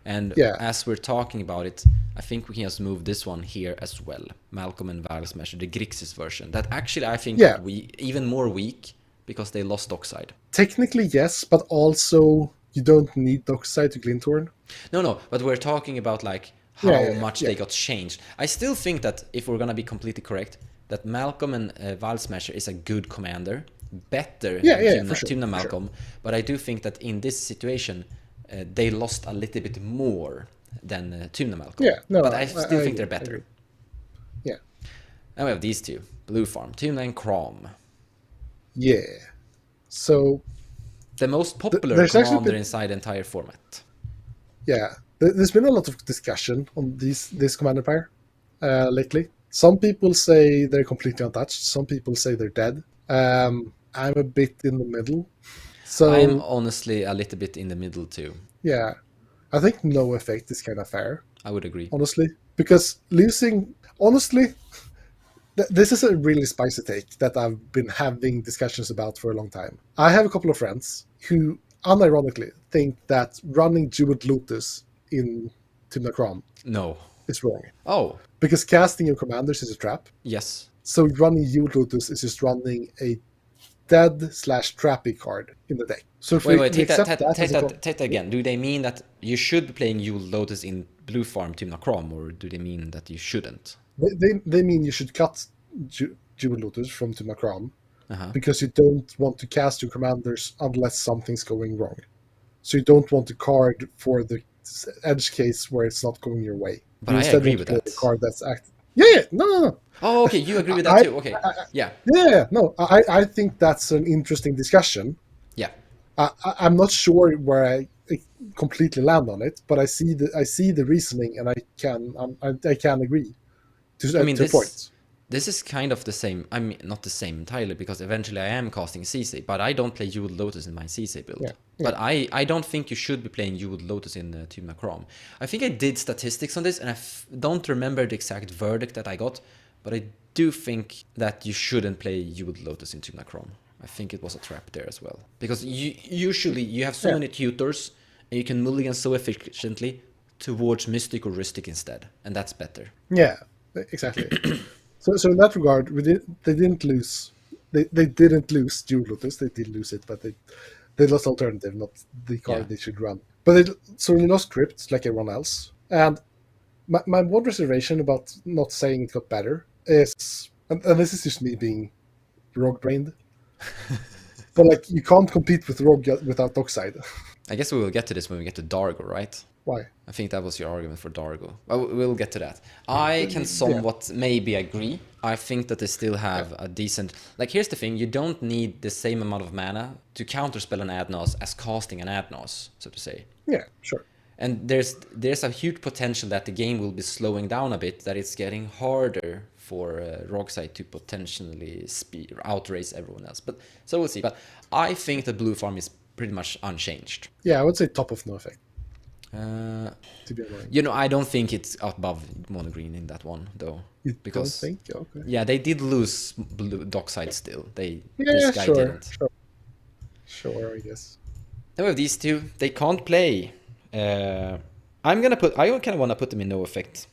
And Yeah. as we're talking about it, I think we can just move this one here as well. Malcolm and Val Smasher, the Grixis version. That actually I think Yeah. we even more weak because they lost Dockside. Technically, yes, but also you don't need Dockside to Glinthorn. No, but we're talking about like how Yeah, much they got changed. I still think that if we're gonna be completely correct, that Malcolm and Val Smasher is a good commander, better than for sure, Tymna for Malcolm. sure. But I do think that in this situation, they lost a little bit more than Tymna Malcolm. Yeah, no, but I still think they're agree, better. Yeah. And we have these two, Blue Farm, Tymna and Crom. Yeah. So the most popular there's commander inside the entire format. Yeah, there's been a lot of discussion on this commander pair lately. Some people say they're completely untouched. Some people say they're dead. I'm a bit in the middle. So I'm honestly a little bit in the middle too. Yeah, I think no effect is kind of fair. I would agree. Honestly, because losing, honestly, this is a really spicy take that I've been having discussions about for a long time. I have a couple of friends who, unironically, think that running Jeweled Lotus in Tymna Crom is wrong. Oh. Because casting your commanders is a trap. Yes. So running Jeweled Lotus is just running a dead/trappy card in the deck. So if wait, take that again. Do they mean that you should be playing Jeweled Lotus in Blue Farm Tymna Crom, or do they mean that you shouldn't? They mean you should cut Jeweled Lotus from Tymna Crom because you don't want to cast your commanders unless something's going wrong. So you don't want a card for the edge case where it's not going your way. But I agree with that. A card that's active. Yeah, no. Oh, okay, you agree with that too. Okay, yeah. No, I think that's an interesting discussion. Yeah. I'm not sure where I completely land on it, but I see the reasoning, and I can agree to a point. This is kind of the same. I mean, not the same entirely, because eventually I am casting CC, but I don't play Jeweled Lotus in my CC build. Yeah. But I don't think you should be playing Jeweled Lotus in Tymna Crom. I think I did statistics on this, and I don't remember the exact verdict that I got, but I do think that you shouldn't play Jeweled Lotus in Tymna Crom. I think it was a trap there as well. Because usually you have so many tutors, and you can mulligan so efficiently towards Mystic or Rhystic instead, and that's better. Yeah, exactly. So in that regard, they didn't lose. They didn't lose Jeweled Lotus. They did lose it, but they lost Alternative, not the card they should run. But they lost Crypt like everyone else. And my one reservation about not saying it got better is, and this is just me being rogue-brained, but like you can't compete with Rogue without Dockside. I guess we will get to this when we get to Dargo, right? Why? I think that was your argument for Dargo. Well, we'll get to that. I can somewhat maybe agree. I think that they still have a decent... Like, here's the thing. You don't need the same amount of mana to counterspell an Adnos as casting an Adnos, so to say. Yeah, sure. And there's a huge potential that the game will be slowing down a bit, that it's getting harder for Rogside to potentially outrace everyone else. But so we'll see. But I think that Blue Farm is pretty much unchanged. Yeah, I would say top of no effect. To be annoying. I don't think it's above mono green in that one though. You because don't think? Okay. Yeah, they did lose Dockside still. This guy didn't. Sure, I guess. Then we have these two. They can't play. I kind of want to put them in no effect.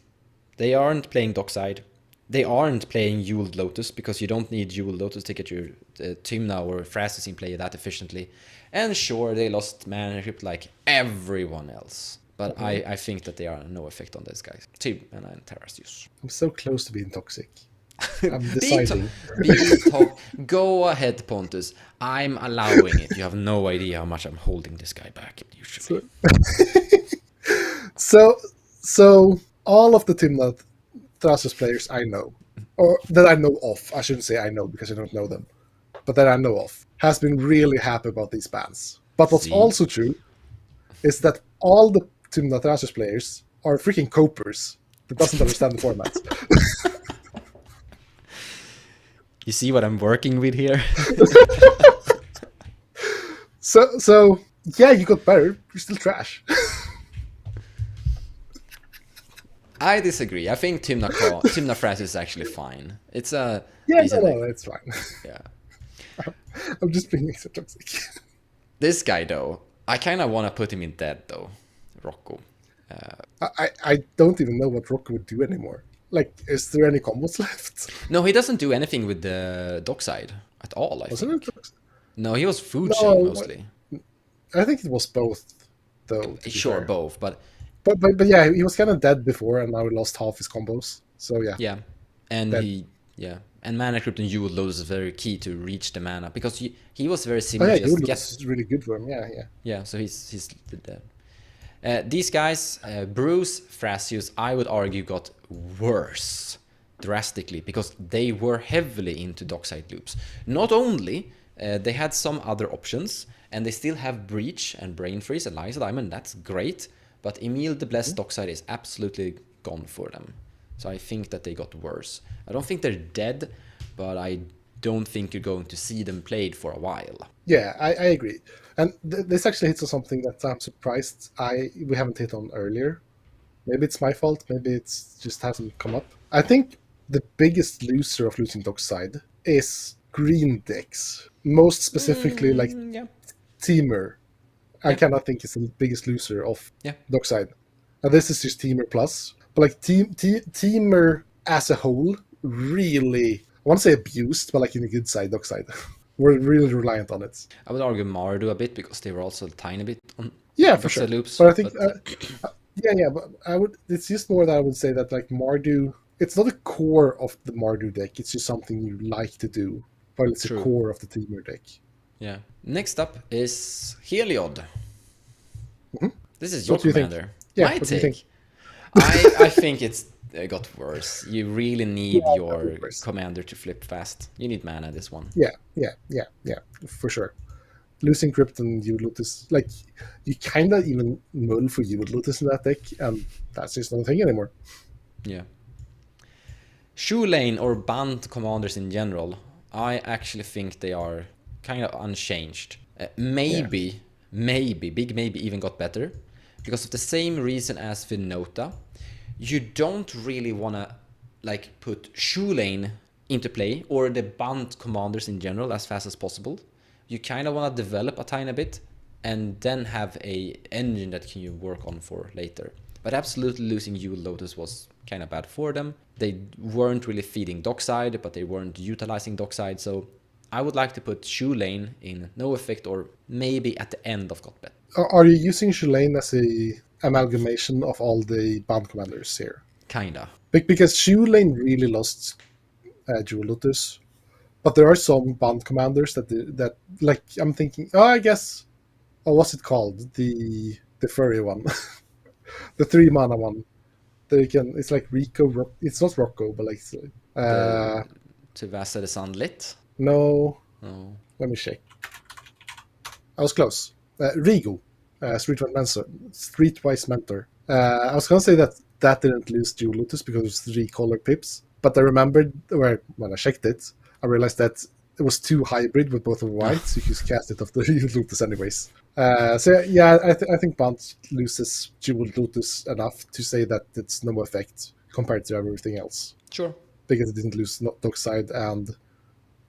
They aren't playing Dockside. They aren't playing Jeweled Lotus, because you don't need Jeweled Lotus to get your Tymna or Thrasis in play that efficiently. And sure, they lost Mana Crypt like everyone else. But I think that they are no effect on these guys. Tymna and Terrasius. I'm so close to being toxic. I'm deciding. Go ahead, Pontus. I'm allowing it. You have no idea how much I'm holding this guy back, usually. So all of the Tymna Thrasis players I know, or that I know of, I shouldn't say I know because I don't know them, but that I know of, has been really happy about these bans. But what's also true is that all the Tymna Thrasis players are freaking copers that doesn't understand the format. You see what I'm working with here? So yeah, you got better. You're still trash. I disagree. I think Tymna Fras is actually fine. It's a Yeah, decent no, deck. no, it's fine. Yeah. I'm just being extra toxic. This guy though, I kind of want to put him in dead though. Rocco. I don't even know what Rock would do anymore. Like, is there any combos left? No, he doesn't do anything with the dockside at all, I Wasn't think. it? No, he was food chain No, mostly. I think it was both, though, to be Sure, fair. both, but But yeah, he was kind of dead before, and now he lost half his combos. So yeah, yeah. And dead. and Mana Crypt and Jewel Lotus is very key to reach the mana because he was very Oh similar yeah, to just Yulus get. is really good for him. Yeah, yeah. Yeah, so he's dead. These guys, Bruce, Thrasius, I would argue got worse drastically because they were heavily into dockside loops. Not only they had some other options, and they still have Breach and Brain Freeze and Liza Diamond. That's great, but Emil the Blessed dockside is absolutely gone for them. So I think that they got worse. I don't think they're dead, but I don't think you're going to see them played for a while. Yeah, I agree. And this actually hits on something that I'm surprised we haven't hit on earlier. Maybe it's my fault. Maybe it's just hasn't come up. I think the biggest loser of losing dockside is green decks. Most specifically, like Yeah. Teamer. I Yeah. cannot think is the biggest loser of Yeah. dockside. And this is just Teamer plus. But like Teamer as a whole, really, I want to say abused, but like in the good side, dockside. We're really reliant on it. I would argue Mardu a bit because they were also a tiny bit on Yeah, for dockside sure. loops. But I think, But yeah, but I would. It's just more that I would say that like Mardu, it's not a core of the Mardu deck. It's just something you like to do, but it's True. a core of the Teamer deck. yeah. Next up is Heliod. Mhm. This is your What do you think? commander. Yeah, My what do you think? take. I think it got worse. You really need Yeah, your of course. commander to flip fast. You need mana this one. Yeah, for sure. Losing Crypt and Lotus, like you kind of even mull for Lotus in that deck, and that's just not a thing anymore. Yeah. Shoe lane or banned commanders in general, I actually think they are kind of unchanged. Maybe, big maybe even got better. Because of the same reason as Winota, you don't really want to like put shoe lane into play or the banned commanders in general as fast as possible. You kind of want to develop a tiny bit and then have a engine that can you work on for later. But absolutely losing Jewel Lotus was kind of bad for them. They weren't really feeding dockside, but they weren't utilizing dockside. So I would like to put Shoe Lane in no effect or maybe at the end of Gotbet. Are you using Shulane as a amalgamation of all the band commanders here? Kinda. Because Shulane really lost Jewel Lotus, but there are some band commanders that like I'm thinking. Oh, I guess. Oh, what's it called? The furry one, the 3 mana one. They can. It's like Rico. It's not Rocco, but like. The Tuvasa the Sunlit. No. Oh. Let me check. I was close. Rigo, Streetwise Mentor. I was gonna say that didn't lose Jewel Lotus because it was 3 color pips, but I remembered when I checked it, I realized that it was 2 hybrid with both of white, so you could cast it off the Jewel Lotus anyways. So yeah, I think Bant loses Jewel Lotus enough to say that it's no effect compared to everything else. Sure. Because it didn't lose Dockside, and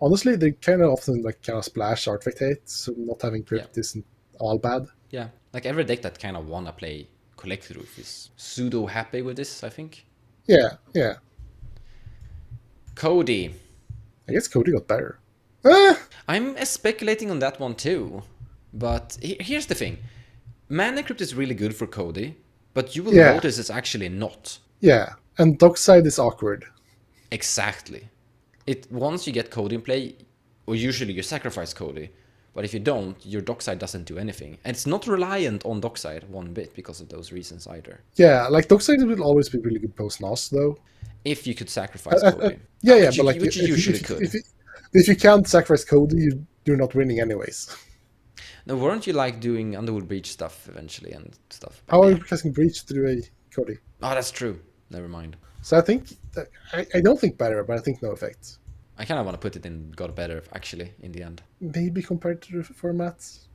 honestly, they kind of often like kind of splash Artifact hate, so not having Crypt isn't all bad. Yeah, like every deck that kind of wanna play Collect Roof is pseudo happy with this, I think. Yeah. Cody. I guess Cody got better. I'm speculating on that one too. But here's the thing. Mana Crypt is really good for Cody, but you will notice it's actually not. Yeah, and Dockside is awkward. Exactly. Once you get Cody in play, or usually you sacrifice Cody, but if you don't, your Dockside doesn't do anything. And it's not reliant on Dockside one bit because of those reasons either. Yeah, like Dockside will always be really good post-NOS though. If you could sacrifice Cody. But like which you usually could. If you can't sacrifice Cody, you're not winning anyways. Now, weren't you like doing Underworld Breach stuff eventually and stuff? How are you casting Breach through a Cody? Oh, that's true. Never mind. So I think I don't think better, but I think no effect. I kind of want to put it in God Better actually in the end. Maybe compared to the formats.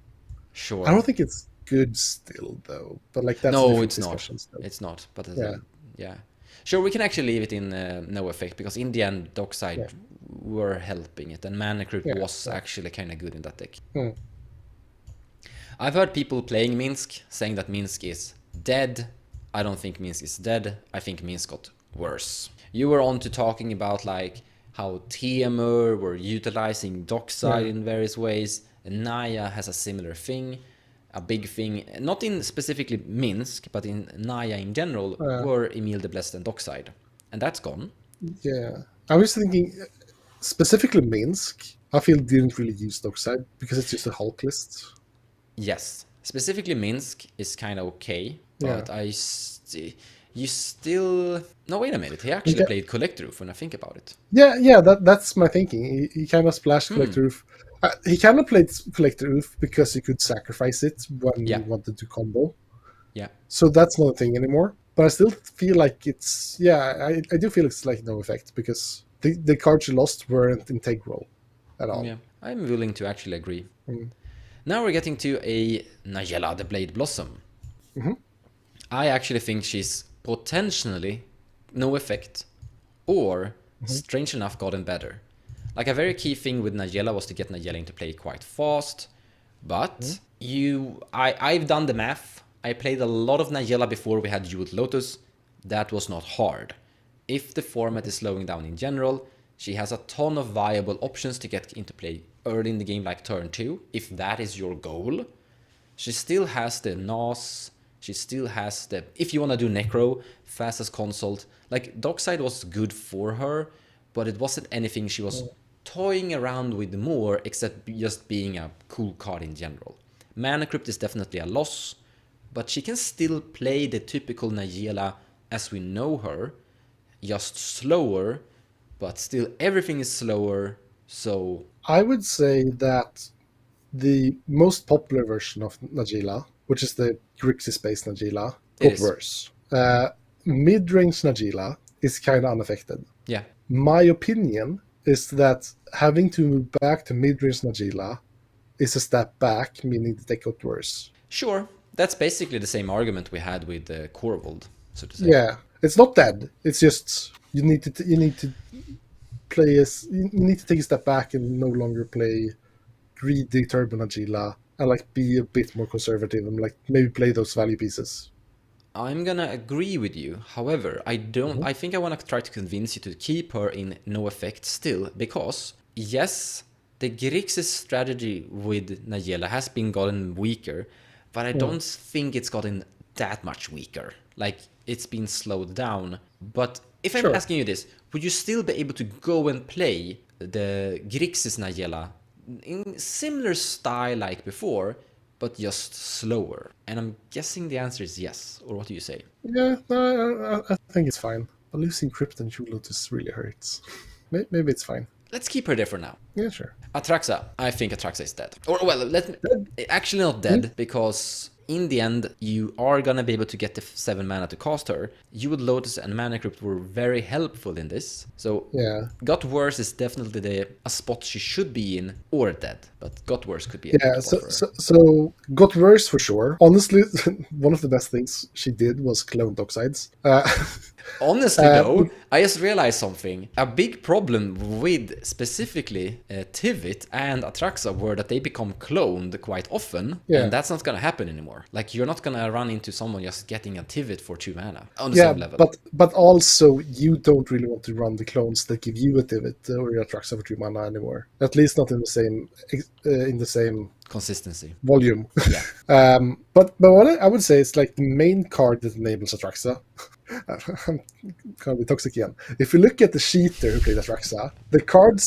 Sure. I don't think it's good still though. But like that's no, it's not. It's not. But yeah. yeah. Sure, we can actually leave it in no effect because in the end, Dockside Yeah. were helping it, and Mana Crypt Yeah. was actually kind of good in that deck. Mm. I've heard people playing Minsk saying that Minsk is dead. I don't think Minsk is dead. I think Minsk got worse. You were on to talking about like how TMR were utilizing Dockside in various ways. And Naya has a similar thing, a big thing, not in specifically Minsk, but in Naya in general, were Emil the Blessed and Dockside. And that's gone. Yeah. I was thinking, specifically Minsk, I feel didn't really use Dockside because it's just a Hulk list. Yes, specifically Minsk is kind of okay, Yeah. but you still no. Wait a minute, he actually played Collector Roof when I think about it. Yeah, that's my thinking. He kind of splashed Collector Roof. He kind of played Collector Roof because he could sacrifice it when Yeah. he wanted to combo. Yeah, So that's not a thing anymore. But I still feel like it's, I do feel it's like no effect because the cards you lost weren't integral at all. yeah, I'm willing to actually agree. Mm. Now we're getting to a Najeela the Blade Blossom. Mhm. I actually think she's potentially no effect, or strange enough, gotten better. Like a very key thing with Najeela was to get Najeela into play quite fast, but I've done the math. I played a lot of Najeela before we had Jeweled Lotus. That was not hard. If the format is slowing down in general, she has a ton of viable options to get into play early in the game, like turn 2, if that is your goal. She still has the NAS, she still has the, if you want to do Necro, fastest consult. Like, Dockside was good for her, but it wasn't anything she was toying around with more, except just being a cool card in general. Mana Crypt is definitely a loss, but she can still play the typical Najeela as we know her, just slower, but still everything is slower, so... I would say that the most popular version of Najeela, which is the Grixis-based Najeela, It got is. worse. Mid-range Najeela is kind of unaffected. Yeah. My opinion is that having to move back to mid-range Najeela is a step back, meaning the deck got worse. Sure, that's basically the same argument we had with Corvold, so to say. Yeah, it's not dead. It's just you need to you need to take a step back and no longer play greedy Turbo Najeela and like be a bit more conservative and like maybe play those value pieces. I'm gonna agree with you. However, I think I wanna try to convince you to keep her in no effect still, because yes, the Grixis strategy with Najeela has been gotten weaker, but I don't think it's gotten that much weaker. Like, it's been slowed down. But if I'm Sure. asking you this, would you still be able to go and play the Grixis Najeela in similar style like before, but just slower? And I'm guessing the answer is yes. Or what do you say? Yeah, no, I think it's fine. But losing Crypt and Jewel Lotus really hurts. Maybe it's fine. Let's keep her there for now. Yeah, sure. Atraxa. I think Atraxa is dead. Or, well, actually not dead, because in the end, you are gonna be able to get the 7 mana to cast her. Jeweled Lotus and Mana Crypt were very helpful in this. So, Yeah. Got Worse is definitely a spot she should be in, or dead. But Got Worse could be a Yeah, good spot for her. so got worse for sure. Honestly, one of the best things she did was clone Docksides. Honestly, though, I just realized something. A big problem with specifically Tivit and Atraxa were that they become cloned quite often, Yeah. and that's not gonna happen anymore. Like, you're not gonna run into someone just getting a Tivit for 2 mana on the same level. but also you don't really want to run the clones that give you a Tivit or your Atraxa for 2 mana anymore. At least not in the same Consistency. volume. Yeah. But what I would say is like the main card that enables Atraxa. I'm gonna be toxic again. If you look at the cheater who played Atraxa, the card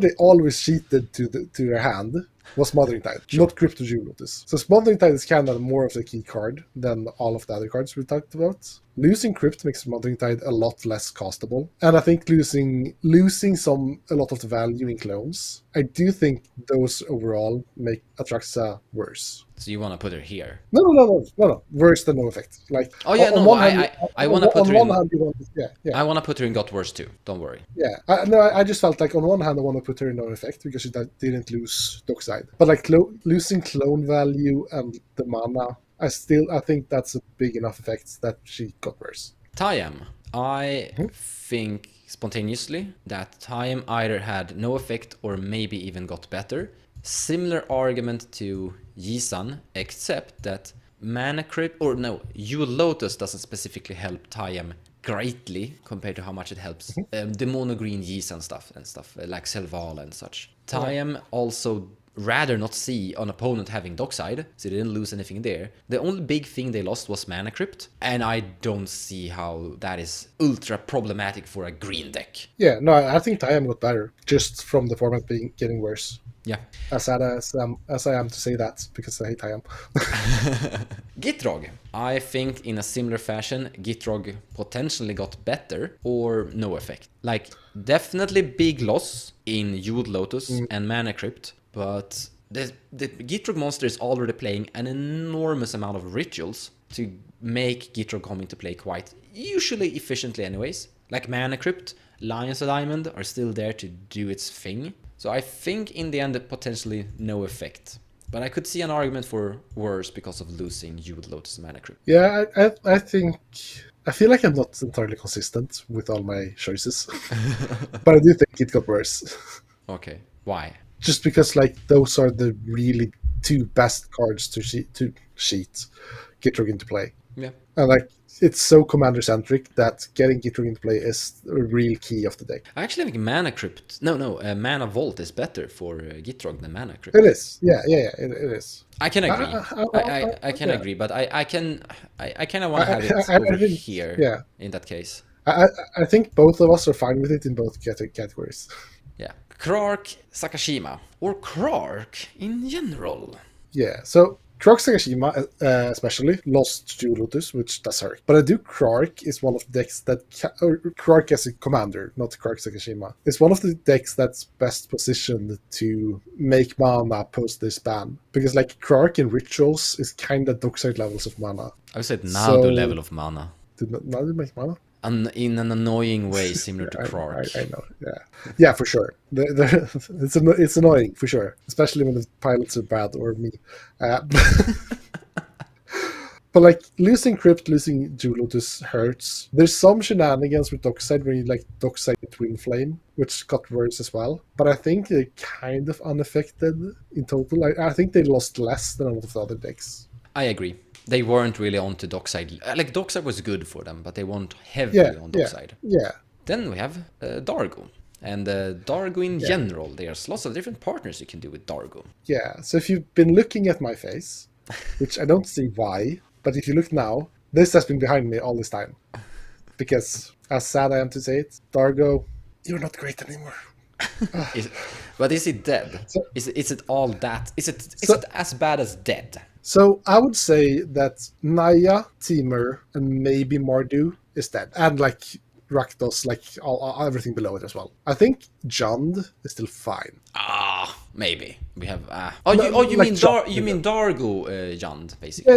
they always cheated to their hand was Smothering Tide, not Crypto Jewel Lotus. So Smothering Tide is kind of more of the key card than all of the other cards we talked about. Losing Crypt makes Smothering Tide a lot less castable, and I think losing a lot of the value in clones, I do think those overall make Atraxa worse. So you want to put her here? No. Worse than no effect. Like, oh yeah, on no, one hand, I want to put her in. Hand, you want, I want to put her in Got Worse too. Don't worry. Yeah, I just felt like on one hand I want to put her in no effect because she didn't lose Dockside, but like losing clone value and the mana, I think that's a big enough effect that she got worse. Tayam. I think spontaneously that time either had no effect or maybe even got better. Similar argument to Yisan, except that Mana Crypt, or no, Yule Lotus doesn't specifically help Tayam greatly compared to how much it helps the mono green Yisan stuff like Selvala and such. Tayam also rather not see an opponent having Dockside, so they didn't lose anything there. The only big thing they lost was Mana Crypt, and I don't see how that is ultra problematic for a green deck. Yeah, no, I think Tayam got better just from the format getting worse. Yeah. As sad as I am to say that, because I hate Tayam. Gitrog. I think in a similar fashion, Gitrog potentially got better or no effect. Like, definitely big loss in Yule Lotus and Mana Crypt, but the Gitrog monster is already playing an enormous amount of rituals to make Gitrog come into play quite usually efficiently anyways. Like Mana Crypt, Lion's Diamond are still there to do its thing. So I think in the end potentially no effect. But I could see an argument for worse because of losing Yule Lotus Mana Crypt. Yeah, I think... I feel like I'm not entirely consistent with all my choices. But I do think it got worse. Okay, why? Just because, like, those are the really two best cards to sheet Gitrog into play. Yeah. And, like, it's so commander-centric that getting Gitrog into play is a real key of the deck. I actually think Mana Crypt... Mana Vault is better for Gitrog than Mana Crypt. It is. Yeah, it is. I can agree. I can agree, but I kind of want to have it over here in that case. I think both of us are fine with it in both categories. Yeah. Krark Sakashima, or Krark in general. Yeah, so Krark Sakashima especially lost to Lotus, which does hurt. But I do Krark is one of the decks that... Krark as a commander, not Krark Sakashima. It's one of the decks that's best positioned to make mana post this ban. Because like Krark in Rituals is kind of Dockside levels of mana. I would say Naldo level of mana. Did Naldo make mana? In an annoying way, similar to Krark. I know, yeah, for sure. It's annoying for sure, especially when the pilots are bad or me. But like losing Crypt, losing Jewel Lotus hurts. There's some shenanigans with Dockside where you like Dockside Twin Flame, which got worse as well. But I think they're kind of unaffected in total. I think they lost less than a lot of the other decks. I agree. They weren't really onto Dockside. Like, Dockside was good for them, but they weren't heavily on Dockside. Yeah. Then we have Dargo. And Dargo in general, there's lots of different partners you can do with Dargo. Yeah, so if you've been looking at my face, which I don't see why, but if you look now, this has been behind me all this time. Because, as sad I am to say it, Dargo, you're not great anymore. But is it dead? So, is it all that? Is it as bad as dead? So I would say that Naya, Temur, and maybe Mardu is dead. And like Rakdos, like everything below it as well. I think Jund is still fine. Maybe. We have... you mean Dargo Jund, basically?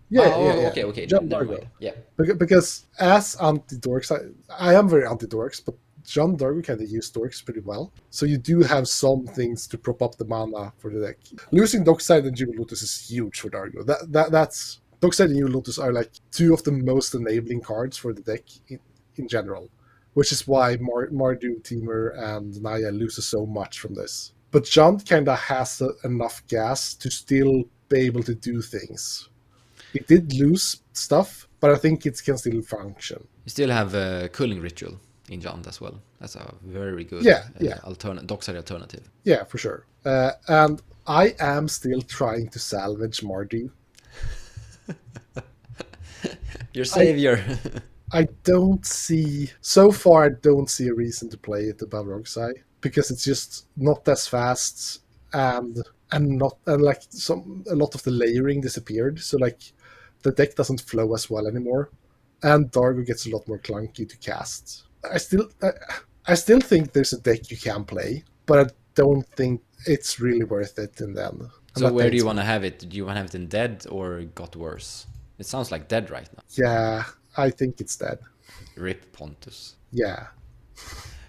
Yeah. Okay. Jund Dargo. Yeah. Because as anti-dorks, I am very anti-dorks, but Jund Dargo kind of use dorks pretty well. So you do have some things to prop up the mana for the deck. Losing Dockside and Jewel Lotus is huge for Dargo. That's Dockside and Jewel Lotus are like two of the most enabling cards for the deck in general. Which is why Mardu, Temur, and Naya loses so much from this. But Jund kind of has enough gas to still be able to do things. It did lose stuff, but I think it can still function. You still have a Cooling Ritual in Jund as well. That's a very good Dockside alternative. Yeah, for sure. And I am still trying to salvage Mardu. Your savior. I don't see... So far, I don't see a reason to play it above Rogsai. Because it's just not as fast and a lot of the layering disappeared. So like the deck doesn't flow as well anymore. And Dargo gets a lot more clunky to cast. I still think there's a deck you can play, but I don't think it's really worth it in the end. So where do you want to have it? Do you want to have it in dead or got worse? It sounds like dead right now. Yeah, I think it's dead. Rip Pontus. Yeah.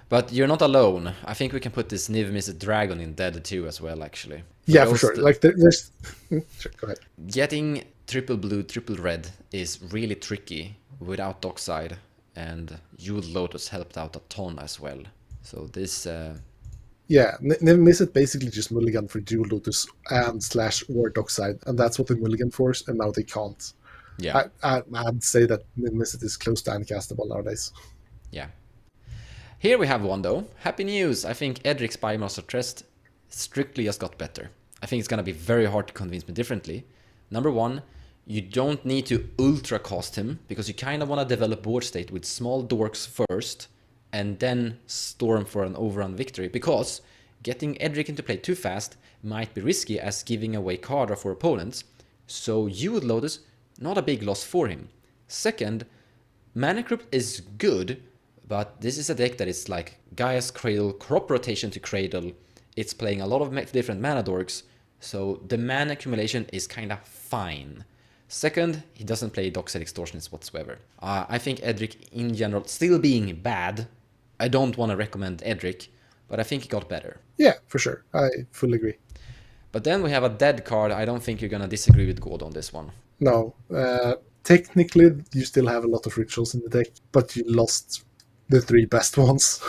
But you're not alone. I think we can put this Niv-Mizzet Dragon in dead too as well, actually. Yeah, for sure. Like there's... Sure, go ahead. Getting triple blue, triple red is really tricky without Dockside. and Jewel Lotus helped out a ton as well. So this, Yeah, Misset basically just mulligan for Dual Lotus and / or Dockside, and that's what they mulligan for, and now they can't. yeah, I'd say that Misset is close to uncastable nowadays. yeah. Here we have one though. Happy news! I think Edric's Biomaster Trust strictly just got better. I think it's gonna be very hard to convince me differently. Number one, you don't need to ultra cost him because you kind of want to develop board state with small dorks first and then storm for an overrun victory, because getting Edric into play too fast might be risky as giving away card for opponents. So you would Lotus, not a big loss for him. Second, Mana Crypt is good, but this is a deck that is like Gaia's Cradle, crop rotation to Cradle. It's playing a lot of different mana dorks, so the mana accumulation is kind of fine. Second, he doesn't play Dockside Extortionist whatsoever. I think Edric in general, still being bad, I don't want to recommend Edric, but I think he got better. Yeah, for sure. I fully agree. But then we have a dead card. I don't think you're going to disagree with God on this one. No. Technically, you still have a lot of rituals in the deck, but you lost the 3 best ones.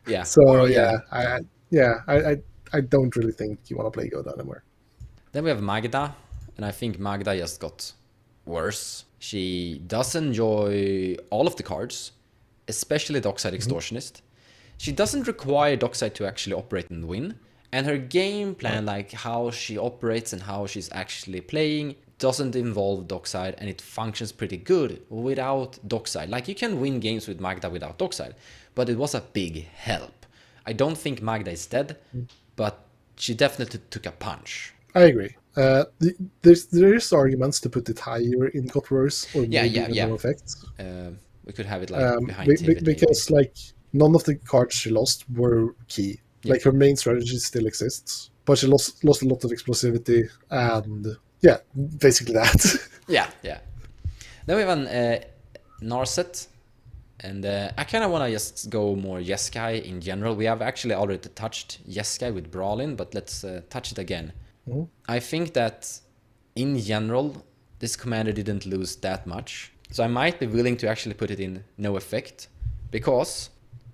Yeah. So, I don't really think you want to play God anymore. Then we have Magda, and I think Magda just got worse. She does enjoy all of the cards, especially Dockside Extortionist. She doesn't require Dockside to actually operate and win, and her game plan, like how she operates and how she's actually playing, doesn't involve Dockside, and it functions pretty good without Dockside. Like, you can win games with Magda without Dockside, but it was a big help. I don't think Magda is dead, but she definitely took a punch. I agree. There's arguments to put it higher in Got Worse or maybe no effects. We could have it like behind Tivit, because maybe. Like none of the cards she lost were key. Yeah. Like her main strategy still exists, but she lost a lot of explosivity and basically that. yeah. Then we have an Narset, and I kind of want to just go more Jeskai in general. We have actually already touched Jeskai with Brawlin, but let's touch it again. Mm-hmm. I think that in general, this commander didn't lose that much. So I might be willing to actually put it in no effect, because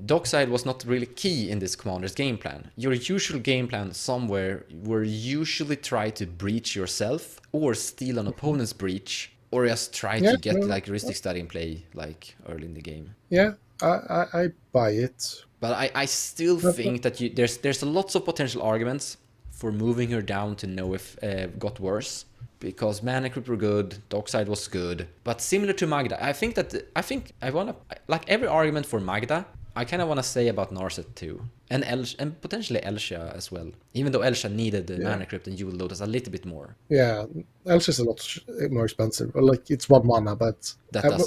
Dockside was not really key in this commander's game plan. Your usual game plan somewhere were usually try to breach yourself or steal an opponent's breach, or just try to get like heuristic study in play like early in the game. Yeah, I buy it. But I still think that there's lots of potential arguments for moving her down to no if got worse, because Mana Crypt were good, Dockside was good, but similar to Magda, I think I wanna, like, every argument for Magda, I kind of want to say about Narset too, and potentially Elsha as well, even though Elsha needed the Mana Crypt and Jewel Lotus a little bit more. Yeah, Elsha's a lot more expensive. Like, it's 1 mana, but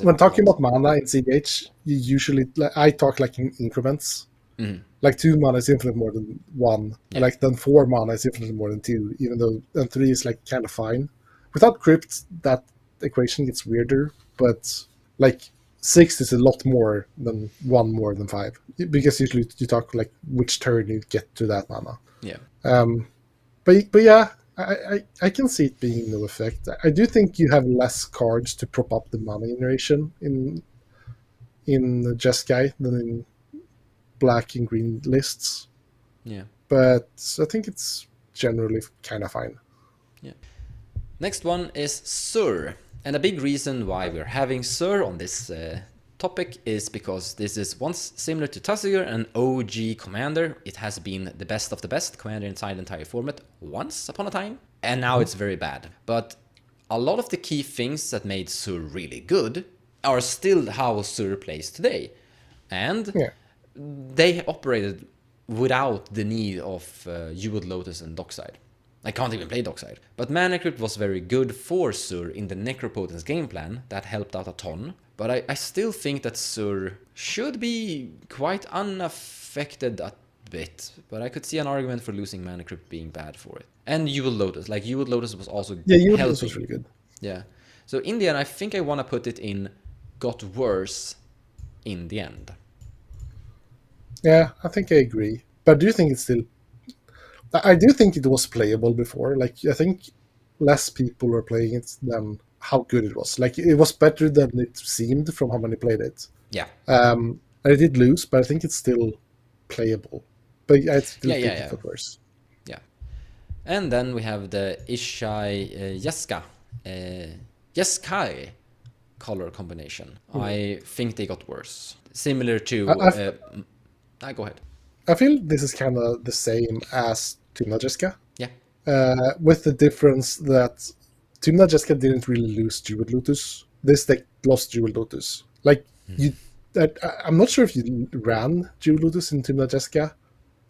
when talking about mana in cEDH, you usually, I talk like in increments. Mm-hmm. Like 2 mana is infinitely more than 1. Yeah. Like then 4 mana is infinitely more than 2, even though and 3 is like kind of fine. Without Crypt, that equation gets weirder, but like 6 is a lot more than 1 more than 5, because usually you talk like which turn you get to that mana. Yeah. But yeah, I can see it being no effect. I do think you have less cards to prop up the mana generation in Jeskai than in black and green lists. Yeah. But I think it's generally kind of fine. Yeah. Next one is Sur. And a big reason why we're having Sur on this topic is because this is once similar to Tussiger, an OG commander. It has been the best of the best commander inside the entire format once upon a time, and now it's very bad. But a lot of the key things that made Sur really good are still how Sur plays today. And they operated without the need of Jewel Lotus and Dockside. I can't even play Dockside. But Mana Crypt was very good for Sur in the Necropotence game plan. That helped out a ton. But I still think that Sur should be quite unaffected a bit. But I could see an argument for losing Mana Crypt being bad for it. And Jewel Lotus. Like, Jewel Lotus was also Jewel Lotus was really good. Yeah. So in the end, I think I want to put it in got worse in the end. Yeah, I think I agree. But I do think it's still... I do think it was playable before. Like, I think less people were playing it than how good it was. Like, it was better than it seemed from how many played it. Yeah. And it did lose, but I think it's still playable. But I still think it got worse. Yeah. And then we have the Ishai Yeskai color combination. I think they got worse. Similar to... go ahead. I feel this is kind of the same as Tuna Jessica. Yeah. With the difference that Tuna Jessica didn't really lose Jewel Lotus. This deck lost Jewel Lotus. Like, I'm not sure if you ran Jewel Lotus in Tuna Jessica.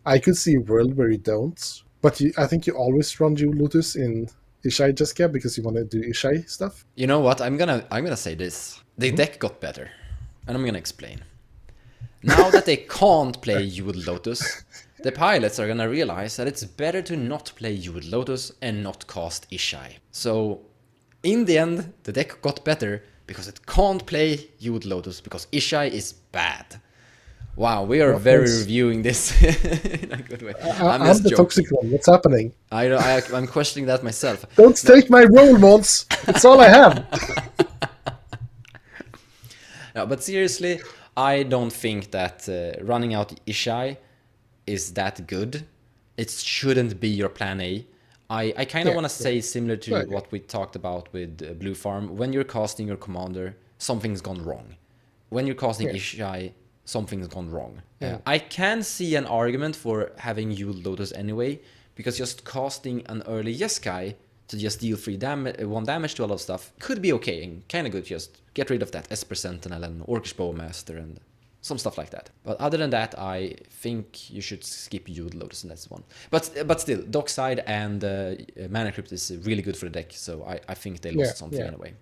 I could see a world where you don't. But I think you always run Jewel Lotus in Ishai Jessica because you want to do Ishai stuff. You know what? I'm gonna say this. The deck got better. And I'm gonna explain. Now that they can't play Jewel Lotus, the pilots are gonna realize that it's better to not play Jewel Lotus and not cast Ishai. So, in the end, the deck got better because it can't play Jewel Lotus because Ishai is bad. Wow, we are reviewing this in a good way. I'm the toxic one. What's happening? I'm questioning that myself. Don't take my role, Mons. It's all I have. No, but seriously, I don't think that running out Ishai is that good. It shouldn't be your plan A. I kind of want to say similar to what we talked about with Blue Farm. When you're casting your commander, something's gone wrong. When you're casting Ishai, something's gone wrong. I can see an argument for having Jewel Lotus anyway, because just casting an early Yes guy to just deal 1 damage to a lot of stuff could be okay and kind of good. Just get rid of that Esper Sentinel and Orcish Bowmaster and some stuff like that. But other than that, I think you should skip Jewel Lotus in that one. But still, Dockside and Mana Crypt is really good for the deck, so I think they lost something anyway.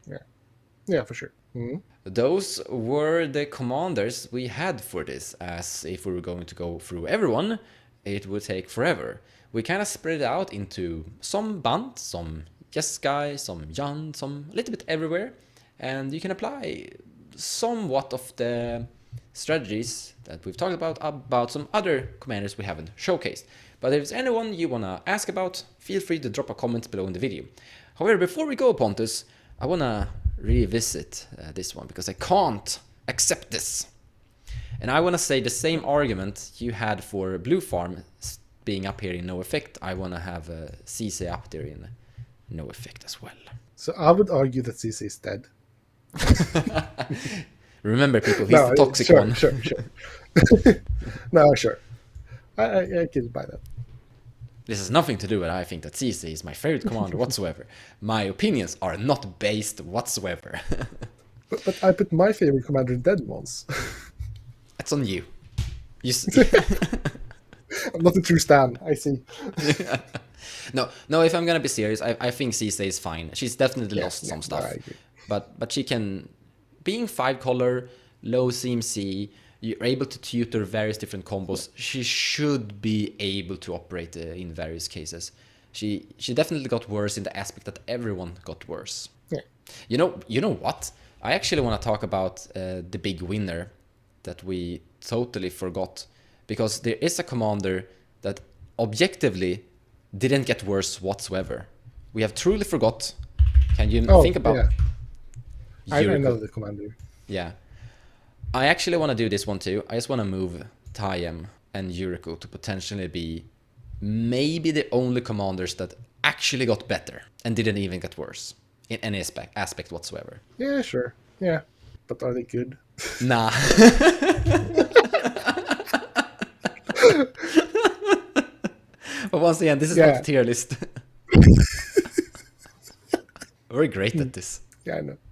Yeah, for sure. Mm-hmm. Those were the commanders we had for this, as if we were going to go through everyone, it would take forever. We kind of spread it out into some Bant, some Yes Guy, some Jan, some a little bit everywhere, and you can apply somewhat of the strategies that we've talked about some other commanders we haven't showcased. But if there's anyone you want to ask about, feel free to drop a comment below in the video. However, before we go, Pontus, I want to revisit this one because I can't accept this. And I want to say the same argument you had for Blue Farm being up here in no effect. I want to have CC up there in no effect as well. So I would argue that CC is dead. Remember, people, he's the toxic one. Sure. No, sure. I can buy that. This has nothing to do with I think that CC is my favorite commander whatsoever. My opinions are not based whatsoever. but I put my favorite commander in dead once. That's on you. I'm not a true stan, I see. No, if I'm gonna be serious, I think CC is fine. She's definitely lost some stuff. I agree. But she can, being 5 color, low CMC, you're able to tutor various different combos. She should be able to operate in various cases. She definitely got worse in the aspect that everyone got worse. Yeah. You know what? I actually want to talk about the big winner that we totally forgot, because there is a commander that objectively didn't get worse whatsoever. We have truly forgot. Can you think about? Yeah. I know the commander. Yeah. I actually want to do this one too. I just want to move Tayem and Yuriko to potentially be maybe the only commanders that actually got better and didn't even get worse in any aspect whatsoever. Yeah, sure. Yeah. But are they good? Nah. But once again, this is not a tier list. We're great at this. Yeah, I know.